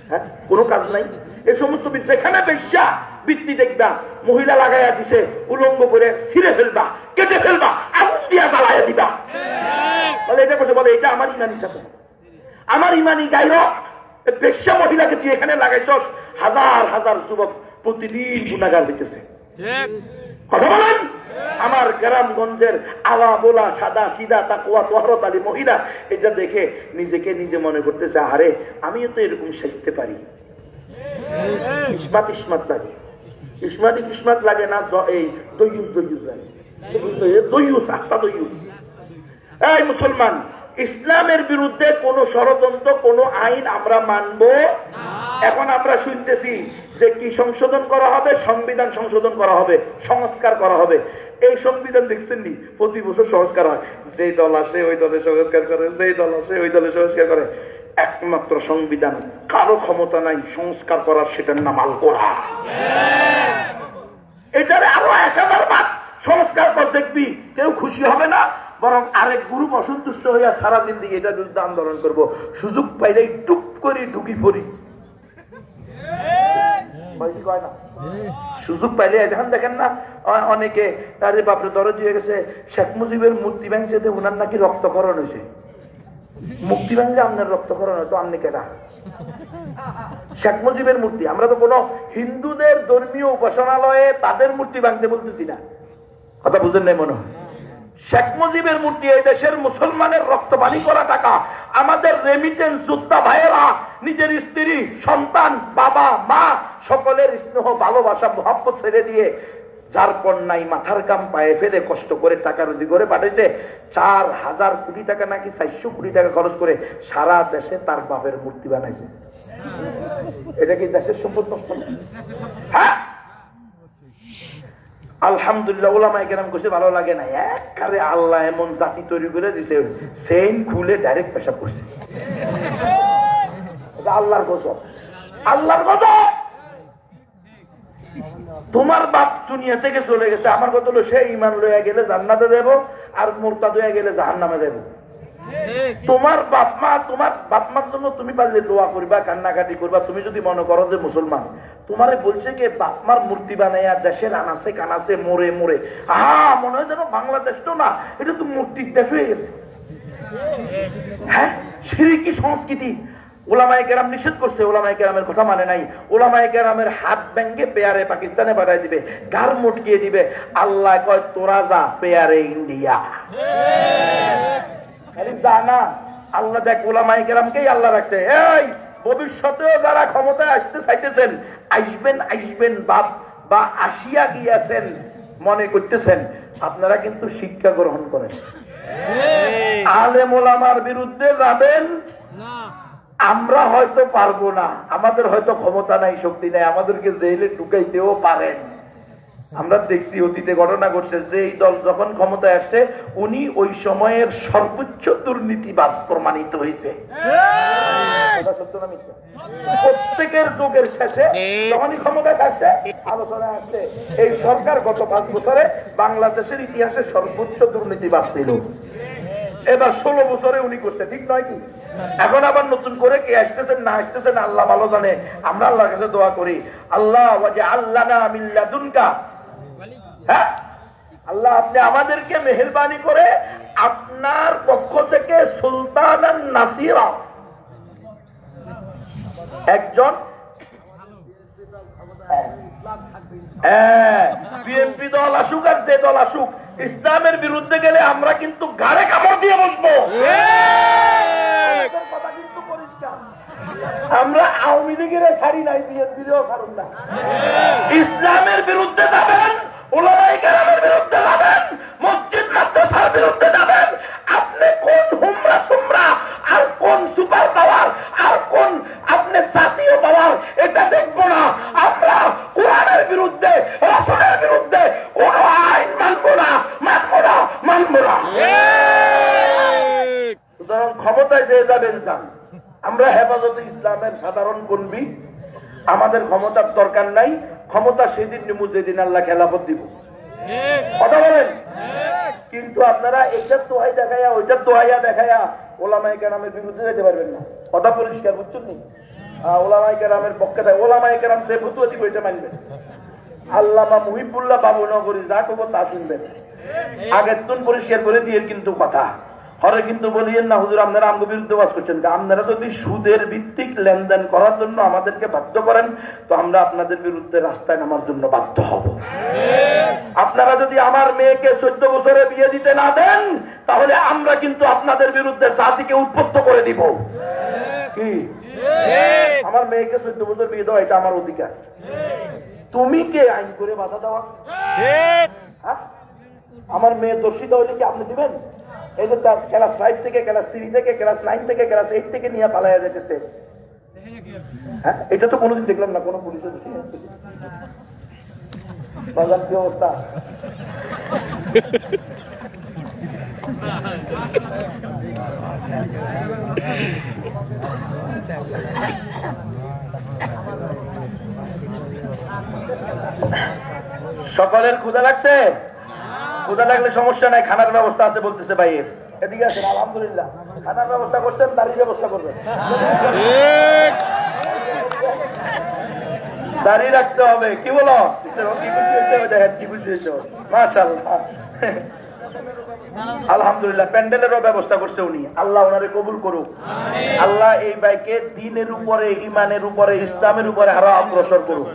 হ্যাঁ, কোনো কাজ নাই। এই সমস্ত বৃত্তি, এখানে বেশ্যা বৃত্তি দেখবা, মহিলা লাগাইয়া দিছে, উলঙ্গ করে ছিঁড়ে ফেলবা, কেটে ফেলবা, আগুন দিয়া জ্বালাইয়া দিবা। বলে এটা বসে বলে এটা আমার ইমানি সাথে, আমার ইমানি গায়ক। বেশ্যা মহিলাকে তুই এখানে লাগাইছস, হাজার হাজার যুবক প্রতিদিন গুনাহগার হইতেছে। কথা বলেন। আমার গ্রামগঞ্জের আলা বোলা সাদা সিধা তাকওয়া তহরত আলী মহিলা এটা দেখে নিজেকে নিজে মনে করতেছে, আরে আমিও তো এরকম সাজতে পারি। ইসমাত ইসমাত লাগে, ইসমাতি কিসমাত লাগে না, এই দইয়ুস দইয়ুস লাগে, দইয়ুস আস্তা দইয়ুস। এই মুসলমান, ইসলামের বিরুদ্ধে কোন ষড়যন্ত্র, কোন আইন আমরা মানব। এখন আমরা শুনতেছি যে কি সংশোধন করা হবে, সংবিধান সংশোধন করা হবে, সংস্কার করা হবে। এই সংবিধান দেখছেন নি, প্রতি বছর সংস্কার হয়, যেই দল আসে ওই দলে সংস্কার করে, যেই দল আসে ওই দলে সংস্কার করে। একমাত্র সংবিধান, কারো ক্ষমতা নাই সংস্কার করার, সেটার নাম আল কোরআন। এটারে আরো 1000 বার সংস্কার কর, দেখবি কেউ খুশি হবে না, বরং আরেক গ্রুপ অসন্তুষ্ট হইয়া সারাদিন দিকে এটার বিরুদ্ধে আন্দোলন করবো। সুযোগ পাইলে টুপ করে ঢুকি পড়ি, সুযোগ পাইলে। এখন দেখেন না অনেকে, আরে বাপরে দরজ হয়ে গেছে, শেখ মুজিবের মূর্তি ভাঙছে, উনার নাকি রক্তকরণ হয়েছে। মুক্তি ভাঙলে আপনার রক্তকরণ হয়তো, আপনি কেনা শেখ মুজিবের মূর্তি। আমরা তো কোন হিন্দুদের ধর্মীয় উপাসনালয়ে তাদের মূর্তি ভাঙতে বলতেছি না, কথা বুঝেন নাই মনে হয়। শেখ মুজিবের মূর্তি, এই দেশের মুসলমানের রক্ত পানি করা টাকা, আমাদের রেমিটেন্স যোদ্ধা ভাইয়েরা নিজের স্ত্রী সন্তান বাবা মা সকলের স্নেহ ভালোবাসা মহব্বত ছেড়ে দিয়ে, যার কন্যাই মাথার কাম পায়ে ফেলে কষ্ট করে টাকা রুজি করে পাঠাইছে, 4000 কোটি টাকা নাকি 400 কোটি টাকা খরচ করে সারা দেশে তার বাপের মূর্তি বানাইছে। এটা কি দেশের সম্পদ নষ্ট? হ্যাঁ, আলহামদুলিল্লাহ। ওলামায়ে কেরাম কইছে ভালো লাগে না, একবারে আল্লাহ এমন জাতি তৈরি করে দিছে, সেইন খুলে ডাইরেক্ট পেশাব করছে। এটা আল্লাহর গজব, আল্লাহর গজব। তোমার বাপ দুনিয়া থেকে চলে গেছে, আমার কথা হলো সে ঈমান লইয়া গেলে জান্নাতে যাব, আর মুরতাদ হইয়া গেলে জাহান্নামে যাব। তোমার বাপ মার জন্য তুমি পারলে দোয়া করবা, কান্নাকাটি করবা। তুমি যদি মনে করো যে মুসলমান, তোমারে বলছে কি বাপ মার মূর্তি বানাইয়া দেশের আনাসে কানাসে মোড়ে মোড়ে, মনে হয় যেন বাংলাদেশ তো না, এটা তো মূর্তির দেশ হয়ে গেছে। হ্যাঁ, শিরকি সংস্কৃতি। ওলামায়ে কেরাম নিষেধ করছে, ওলামায়ে কেরামের কথা মানে নাই। ওলামায়ে কেরামের হাত ভেঙ্গে পেয়ারে পাকিস্তানে পাঠাই দিবে, গার মুটকিয়ে দিবে। আল্লাহ কয় তোরা যা পেয়ারে ইন্ডিয়া। জানা আল্লাহ দেখ, ওলামায়ে কেরামকেই আল্লাহ রাখছে। এই ভবিষ্যতেও যারা ক্ষমতায় আসতে চাইতেছেন, আসবেন বা আসিয়া গিয়াছেন মনে করতেছেন, আপনারা কিন্তু শিক্ষা গ্রহণ করেন। আলেম ওলামার বিরুদ্ধে যাবেন, আমরা হয়তো পারবো না, আমাদের হয়তো ক্ষমতা নাই, শক্তি নাই, আমাদেরকে জেলে ঢুকাইতেও পারেন। আমরা দেখছি অতীতে ঘটনা ঘটছে, যে এই দল যখন ক্ষমতায় আসছে, উনি ওই সময়ের সর্বোচ্চ দুর্নীতিবাজ প্রমাণিত হয়েছে। প্রত্যেকের যুগের শেষে যখনই ক্ষমতায় আসছে, আলোচনা আসছে এই সরকার গত 5 বছরে বাংলাদেশের ইতিহাসে সর্বোচ্চ দুর্নীতিবাজ ছিল। এবার 16 বছরে উনি করছে, ঠিক নয় কি? এখন আবার নতুন করে কে আসতেছেন না আসতেছেন আল্লাহ ভালো জানে। আমরা আল্লাহর কাছে দোয়া করি, আল্লাহ ওয়াজআলনা মিন লাদুনকা, হ্যাঁ আল্লাহ আপনি আমাদেরকে মেহেরবানি করে আপনার পক্ষ থেকে সুলতানান নাসিরা, একজন বিএনপি দল আসুক আর যে দল আসুক, ইসলামের বিরুদ্ধে গেলে আমরা কিন্তু গাড়ে কামড় দিয়ে বসবো। কথা কিন্তু পরিষ্কার, আমরা আওয়ামী লীগের ছাড়ি নাই, বিএনপিরও ছাড়ুন না। ইসলামের বিরুদ্ধে যাবেন, উলামায়ে কেরামের বিরুদ্ধে যাবেন, মসজিদ মাদ্রাসার বিরুদ্ধে যাবেন। আপনি কোন হুমরা সুমরা আর কোন সুপার পাওয়ার আর কোন আপনি জাতীয় পাওয়ার, এটা দেখবো না। আমরা কোরআনের বিরুদ্ধে, রাসূলের বিরুদ্ধে কোন আইন মানবো না, মানবো না। সুতরাং ক্ষমতায় যে যাবেন যান, আমরা হেফাজতে ইসলামের সাধারণ কর্মী, আমাদের ক্ষমতার দরকার নাই। ক্ষমতা সেদিন নিবো যেদিন আল্লাহ খেলাফত দিব। কথা বলেন। কিন্তু আপনারা এইটার দোহাই দেখাইয়া ওইটার দোহাইয়া দেখাইয়া ওলামায়ে কেরামের বিরুদ্ধে যেতে পারবেন না। কথা পরিষ্কার, বুঝছেন নি? ওলামাই কেরামের পক্ষে থাকে, ওলামাই কেরাম যে ফতুয়া দিব এটা মানবেন। আল্লামা মুহিবুল্লাহ বাবুনগরী যা কব তা শুনবেন। আগের তুন পরিষ্কার করে দিয়ে কিন্তু কথা হরে কিন্তু বলিয়েন না হুজুর আপনারা আমগো বিরুদ্ধে ওয়াজ করছেন। আপনারা যদি সুদের ভিত্তিক লেনদেন করার জন্য আমাদেরকে বাধ্য করেন তো আমরা আপনাদের বিরুদ্ধে রাস্তায় নামার জন্য বাধ্য হব। আপনারা যদি আমার মেয়েকে 14 বছরে বিয়ে দিতে না দেন তাহলে আমরা কিন্তু আপনাদের বিরুদ্ধে জাতিকে উদ্বুদ্ধ করে দিব। কি আমার মেয়েকে 14 বছর বিয়ে দেওয়া এটা আমার অধিকার। তুমি কে আইন করে বাধা দেওয়া? আমার মেয়ে দর্শিত হইলে কি আপনি দিবেন? এই যে তার ক্লাস 5 থেকে ক্লাস 3 থেকে ক্লাস 9 থেকে ক্লাস 8 থেকে নিয়ে পালাইয়া যেতেছে, হ্যাঁ এটা তো কোনোদিন দেখলাম না কোনো পুলিশের বাজার কি অবস্থা। সকলের ক্ষুধা লাগছে? ক্ষুধা লাগলে সমস্যা নাই, খানার ব্যবস্থা আছে বলতেছে ভাই। এদিকে আছেন আলহামদুলিল্লাহ, খানার ব্যবস্থা করছেন, দাড়ির ব্যবস্থা করবেন। দাড়ি রাখতে হবে, কি বলো? কি বুঝিয়েছে মাশাআল্লাহ, আলহামদুলিল্লাহ। প্যান্ডেলেরও ব্যবস্থা করছে উনি, আল্লাহ ওনারে কবুল করুক। আল্লাহ এই ভাইকে দ্বীনের উপরে, ইমানের উপরে, ইসলামের উপরে আরো অগ্রসর করুক।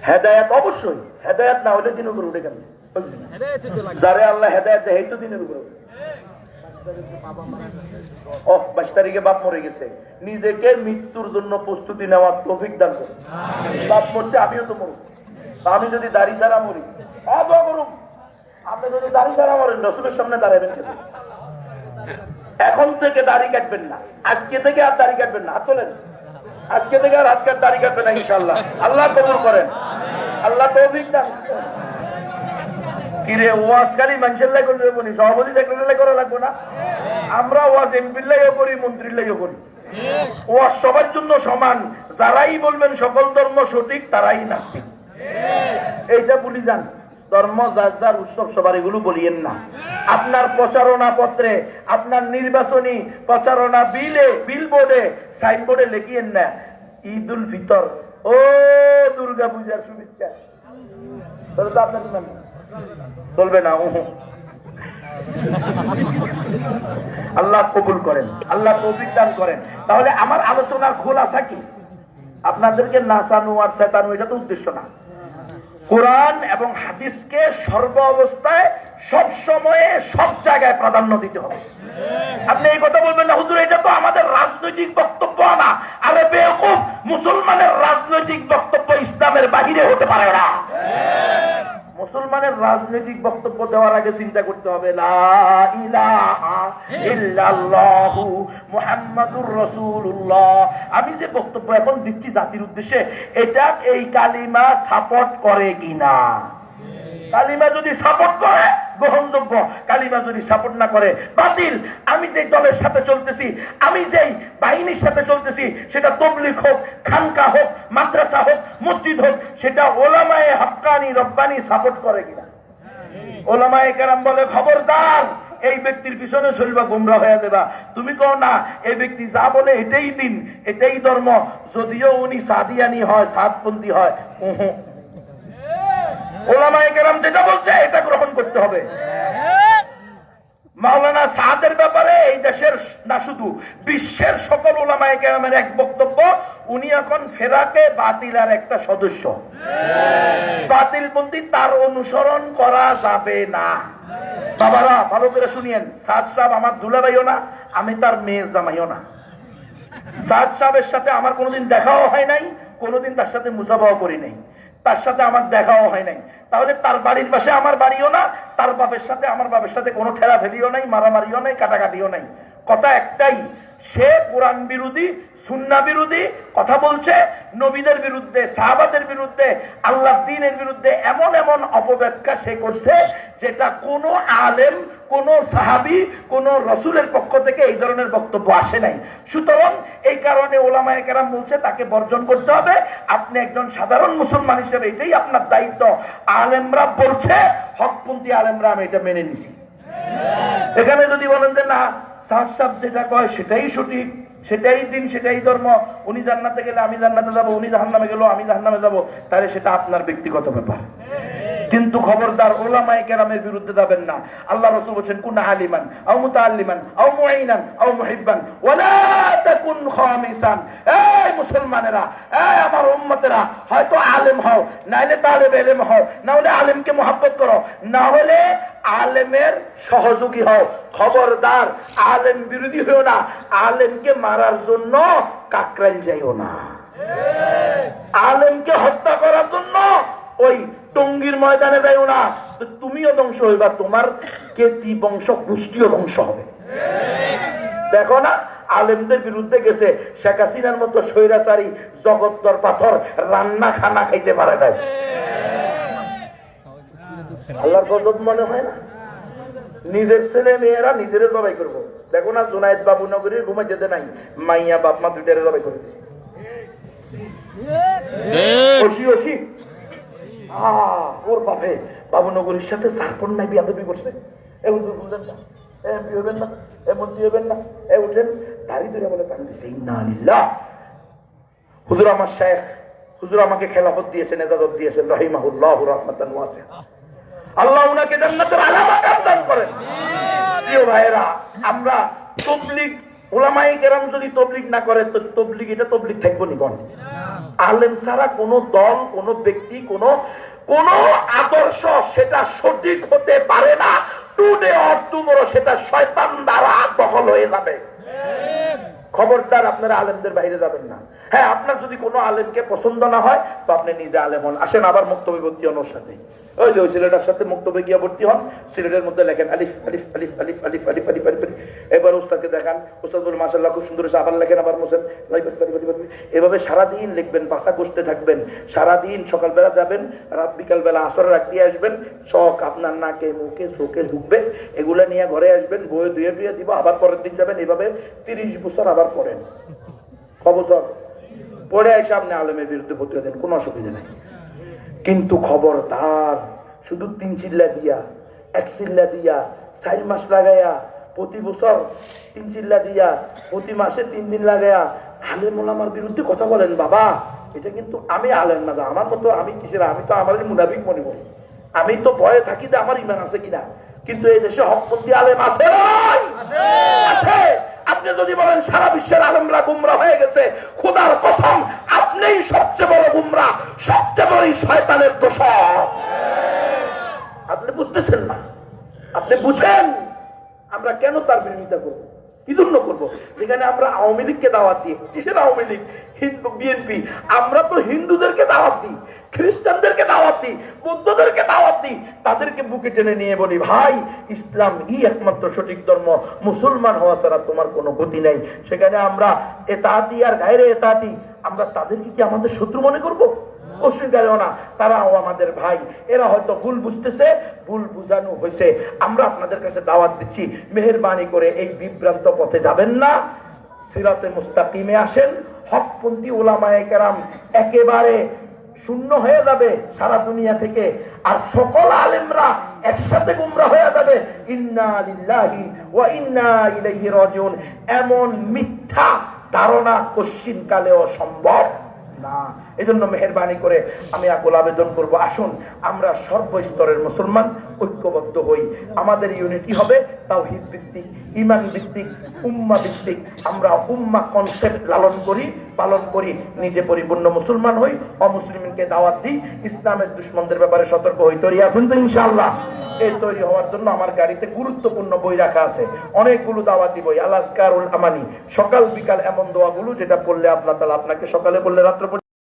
হেদায়েত অবশ্যই, হেদায়েত না হলে দিনের উপরে উঠে কেন? যারে আল্লাহ হেদায়েত দেয় এই তো দিনের উপরে। 22 তারিখে বাপ মরে গেছে, নিজেকে মৃত্যুর জন্য প্রস্তুতি নেওয়ার তৌফিক দান করুন। বাপ মরছে, আমিও তো মরব। আমি যদি দাড়ি ছাড়া মরি, দোয়া করুন। আপনি যদি দাড়ি ছাড়া মরেন রসুলের সামনে দাঁড়াবেন কেন? এখন থেকে দাড়ি কাটবেন না, আজকে থেকে আর দাড়ি কাটবেন না। হাত তোলেন, আজকে থেকে আর হাত কাট দাড়ি কাটবেন না ইনশাআল্লাহ। আল্লাহ কবুল করেন, আল্লাহ তৌফিক দান। কিরে ওয়াজকারী মানুষের লাই করলে বলি, সভাপতি সেক্রেটারি করা লাগবে না? আমরা ওয়াজ এমপির লাইও করি, মন্ত্রীর লাইও করি। ওয়াজ সবার জন্য সমান। যারাই বলবেন সকল ধর্ম সঠিক তারাই নাস্তিক, এইটা ভুলি যান। ধর্ম যার যার উৎসব সবার, এগুলো বলিয়েন না। আপনার প্রচারণা পত্রে, আপনার নির্বাচনী প্রচারণা বিলবোর্ডে, সাইনবোর্ডে লিখিয়েন না ঈদ উল ফিতর ও দুর্গা পূজার শুভেচ্ছা। আপনার চলবে না। আল্লাহ কবুল করেন, আল্লাহ তৌফিক দান করেন। তাহলে আমার আলোচনার খোলাসা কি? আপনাদেরকে নাচানো আর শেতানো এটা তো উদ্দেশ্য না। কোরআন এবং হাদিসকে সর্ব অবস্থায়, সব সময়ে, সব জায়গায় প্রাধান্য দিতে হবে। আপনি এই কথা বলবেন না হুজুর এটা তো আমাদের রাজনৈতিক বক্তব্য না। আরে বেওকুফ, মুসলমানের রাজনৈতিক বক্তব্য ইসলামের বাহিরে হতে পারে না। মুসলমানের রাজনৈতিক বক্তব্য দেওয়ার আগে চিন্তা করতে হবে লা ইলাহা ইল্লাল্লাহু মুহাম্মাদুর রাসূলুল্লাহ। আমি যে বক্তব্য এখন দিচ্ছি জাতির উদ্দেশ্যে, এটা এই কালিমা সাপোর্ট করে কিনা? কালিমা যদি সাপোর্ট করে গ্রহণযোগ্য, কালিমা যদি সাপোর্ট না করে বাতিল। আমি যে দলের সাথে চলতেছি, আমি যেই বাহিনীর সাথে চলতেছি, সেটা তবলিগ হোক, খানকা হোক, মাদ্রাসা হোক, মসজিদ হোক, সেটা ওলামায়ে হক্কানি রব্বানি সাপোর্ট করে কিনা? ওলামায়ে কেরাম বলে খবরদার, এই ব্যক্তির পিছনে চলবা, গোমরা হয়ে দেবা। তুমি কও না এই ব্যক্তি যা বলে এটাই দিন, এটাই ধর্ম, যদিও উনি সাদিয়ানি হয়, সাদপন্থী হয়। ওলামায়ে কেরাম যেটা বলছে এটা গ্রহণ করতে হবে। মাওলানা সাদের ব্যাপারে এই দেশের না শুধু বিশ্বের সকল ওলামায়ে কেরামের এক বক্তব্য, উনি এখন ফেরাকে বাতিলার একটা সদস্য। বাতিলপন্থী, তার অনুসরণ করা যাবে না। বাবারা ভালো করে শুনিয়েন, সাদ সাহেব আমার দুলাভাইও না, আমি তার মেয়ে জামাইও না। সাদ সাহেবের সাথে আমার কোনোদিন দেখাও হয় নাই, কোনোদিন তার সাথে মুসাফাও করি নাই, তার সাথে আমার দেখাও হয় নাই। তাহলে তার বাড়ির পাশে আমার বাড়িও না, তার বাপের সাথে আমার বাপের সাথে কোনো ঠেলা ফেলিও নাই, মারামারিও নাই, কাটাকাটিও নাই। কথা একটাই, সে কোরআন বিরোধী, সুন্নাহ বিরোধী কথা বলছে, নবীদের বিরুদ্ধে, সাহাবাদের বিরুদ্ধে, আল্লাহর দ্বীনের বিরুদ্ধে এমন এমন অপব্যাখ্যা সে করছে যেটা কোন আলেম, কোন সাহাবী, কোন রসুলের পক্ষ থেকে এই ধরনের বক্তব্য আসে নাই। সুতরাং এই কারণে ওলামায়ে কেরাম বলছে তাকে বর্জন করতে হবে। আপনি একজন সাধারণ মুসলমান হিসেবে এটাই আপনার দায়িত্ব। আলেমরা বলছে, হকপন্থী আলেমরা, আমি এটা মেনে নিছি। এখানে যদি বলেন যে না সাহেব যেটা কয় সেটাই সঠিক, সেটাই দিন, সেটাই ধর্ম। উনি জান্নাতে গেলে আমি জান্নাতে যাব, উনি জাহান্নামে গেল আমি জাহান্নামে যাব, তাহলে সেটা আপনার ব্যক্তিগত ব্যাপার। কিন্তু খবরদার উলামায়ে কেরামের বিরুদ্ধে যাবেন না। আল্লাহ রাসূল বলেন কুন আলিমান আও মুতাআল্লিমান আও মুঈনান আও মুহিব্বান ওয়ালা তাকুন খামিসান। এই মুসলমানেরা, এই আমার উম্মতেরা, হয়তো আলেম হও, নাইলে তালেব ইলম হও, না হলে আলেমকে মহব্বত করো, না হলে আলেমের সহযোগী হও। খবরদার আলেম বিরোধী হও না, আলেমকে মারার জন্য কাকরাইল যাইও না। আলেমকে হত্যা করার জন্য ওই টঙ্গীর ময়দানে যাইও না, তুমিও ধ্বংস হইবা, তোমার কেতি বংশ গোষ্ঠীও ধ্বংস হবে। দেখো না, আলেমদের বিরুদ্ধে গেছে, শেখ হাসিনার মতো স্বৈরাচারী জগত্তর পাথর রান্না খানা খাইতে পারে নাই। আল্লাহর গজব মনে হয় না? নিজের ছেলে মেয়েরা নিজেরে জবাই করবো। দেখো না, জুনায়েদ বাবু নগরীর ঘুমে যেতে নাই, মাইয়া বাপ মা দুইটারে জবাই করে দিচ্ছে। ওর বাপে বাবুনগরীর সাথে সারপন নাই বিয়াদবি করছে। বুঝলেন না, এমপি হবেন না, মন্ত্রী হবেন না, উঠেন দাঁড়িয়ে ধরে বলে কান দিচ্ছে ইন্না লিল্লাহ। হুজুর আমার শেখ, হুজুর আমাকে খেলাফত দিয়েছেন, এজাজত দিয়েছেন, রাহিমাহুল্লাহ রাহমাতান ওয়াসিআ। আল্লাহ উনাকে জান্নাতের আলা মাকাম দান করেন। প্রিয় ভাইয়েরা, আমরা তাবলীগ, উলামায়ে কেরাম যদি তাবলীগ না করে তো তাবলীগ, এটা তাবলীগ থাকবো নি কোন? আলেম ছাড়া কোন দল, কোন ব্যক্তি, কোন আদর্শ সেটা সঠিক হতে পারে না। টুডে অর টুমরো সেটা শয়তান দ্বারা দখল হয়ে যাবে। খবরদার আপনারা আলেমদের বাইরে যাবেন না। হ্যাঁ, আপনার যদি কোনো আলেমকে পছন্দ না হয় তো আপনি নিজে আলেম হন। আসেন আবার মুক্তবে ভর্তি হন ওর সাথে। ওই যে ওই ছেলেটার সাথে মুক্তবে গিয়া ভর্তি হন, সিলেটের মধ্যে লেখেন আলিফ আলিফ আলিফ আলিফ আলিফ আলিফ আলিফ আলিফ। এবার উস্তাদকে দেখান, উস্তাদ বলে মাশাআল্লাহ খুব সুন্দর হয়েছে, আবার লেখেন, আবার মোছেন, এভাবে সারাদিন লিখবেন, পাশা কষতে থাকবেন। সারাদিন সকালবেলা যাবেন, রাত বিকালবেলা আসরের আগ দিয়ে আসবেন, চক আপনার নাকে মুখে চোখে ঢুকবে, এগুলা নিয়ে ঘরে আসবেন, বইয়ে ধুয়ে ধুয়ে দিব, আবার পরের দিন যাবেন। এভাবে 30 বছর আবার পড়েন, খবর পড়ে এসে আপনি আলেমের বিরুদ্ধে ভর্তি হতেন, কোনো অসুবিধা নেই। কিন্তু খবরদার শুধু 3 চিল্লা দিয়া, 1 চিল্লা দিয়া, 4 মাস লাগাইয়া, প্রতি বছর 3 চিল্লা দিয়া, প্রতি মাসে 3 দিন লাগাইয়া আলেম ওলামার বিরুদ্ধে কথা বলেন, বাবা এটা কিন্তু আমি আলেম না, আমার মতো আমি কিসের, আমি তো আমার মুনাফিক মনে করি, আমি তো ভয়ে থাকি যে আমার ইমান আছে কিনা। কিন্তু এই দেশে হকপন্থী আলেম আছে, আছে। আপনি যদি বলেন সারা বিশ্বের আলেমরা গুমরা হয়ে গেছে, খোদার কসম আপনিই সবচেয়ে বড় গুমরা, সবচেয়ে বড় শয়তানের দোষর। আপনি বুঝতেছেন না, আপনি বুঝেন আমরা কেন তার বিরোধিতা করবো, কি জন্য করবো? যেখানে আমরা আওয়ামী লীগকে দাওয়াত দিই, কিসের আওয়ামী লীগ, হিন্দু বিএনপি, আমরা তো হিন্দুদেরকে দাওয়াত দিই, খ্রিস্টানদেরকে দাওয়াত দিই, বৌদ্ধদেরকে দাওয়াত দিই, তাদেরকে বুকে টেনে নিয়ে বলি ভাই ইসলাম একমাত্র সঠিক ধর্ম, মুসলমান হওয়া ছাড়া তোমার কোনো গতি নেই। সেখানে আমরা এতাতি আর গায়রে এতাতি, আমরা তাদেরকে কি আমাদের শত্রু মনে করবো? অসুবিধাও না, তারাও আমাদের ভাই। এরা হয়তো ভুল বুঝতেছে, ভুল বুঝানো হয়েছে। আমরা আপনাদের কাছে দাওয়াত দিচ্ছি, মেহেরবানি করে এই বিভ্রান্ত পথে যাবেন না, সিরাতে মুস্তাকিমে আসেন। হকপন্থী উলামায়ে কেরাম একেবারে শূন্য হয়ে যাবে সারা দুনিয়া থেকে, আর সকল আলেমরা একসাথে গুমরা হয়ে যাবে। ইন্না লিল্লাহি ওয়া ইন্না ইলাইহি রাজিউন। এমন মিথ্যা ধারণা কশ্চিন কালেও সম্ভব না। এজন্য মেহেরবানি করে আমি আকুল আবেদন করব, আসুন আমরা সর্বস্তরের মুসলমান ঐক্যবদ্ধ হই। আমাদের ইউনিটি হবে তাওহীদ ভিত্তিক, ঈমান ভিত্তিক, উম্মাহ ভিত্তিক। আমরা উম্মাহ কনসেপ্ট লালন করি, পালন করি, নিজে পরিপূর্ণ মুসলমান হই, অমুসলিমকে দাওয়াত দিই, ইসলামের দুশমনদের ব্যাপারে সতর্ক হই। তৈরি আছেন তো ইনশাআল্লাহ? এই তৈরি হওয়ার জন্য আমার গাড়িতে গুরুত্বপূর্ণ বই রাখা আছে, অনেকগুলো দাওয়াতি বই, আল আযকারুল আমানি, সকাল বিকাল এমন দোয়াগুলো যেটা পড়লে আল্লাহ তাআলা আপনাকে সকালে বললে রাত্র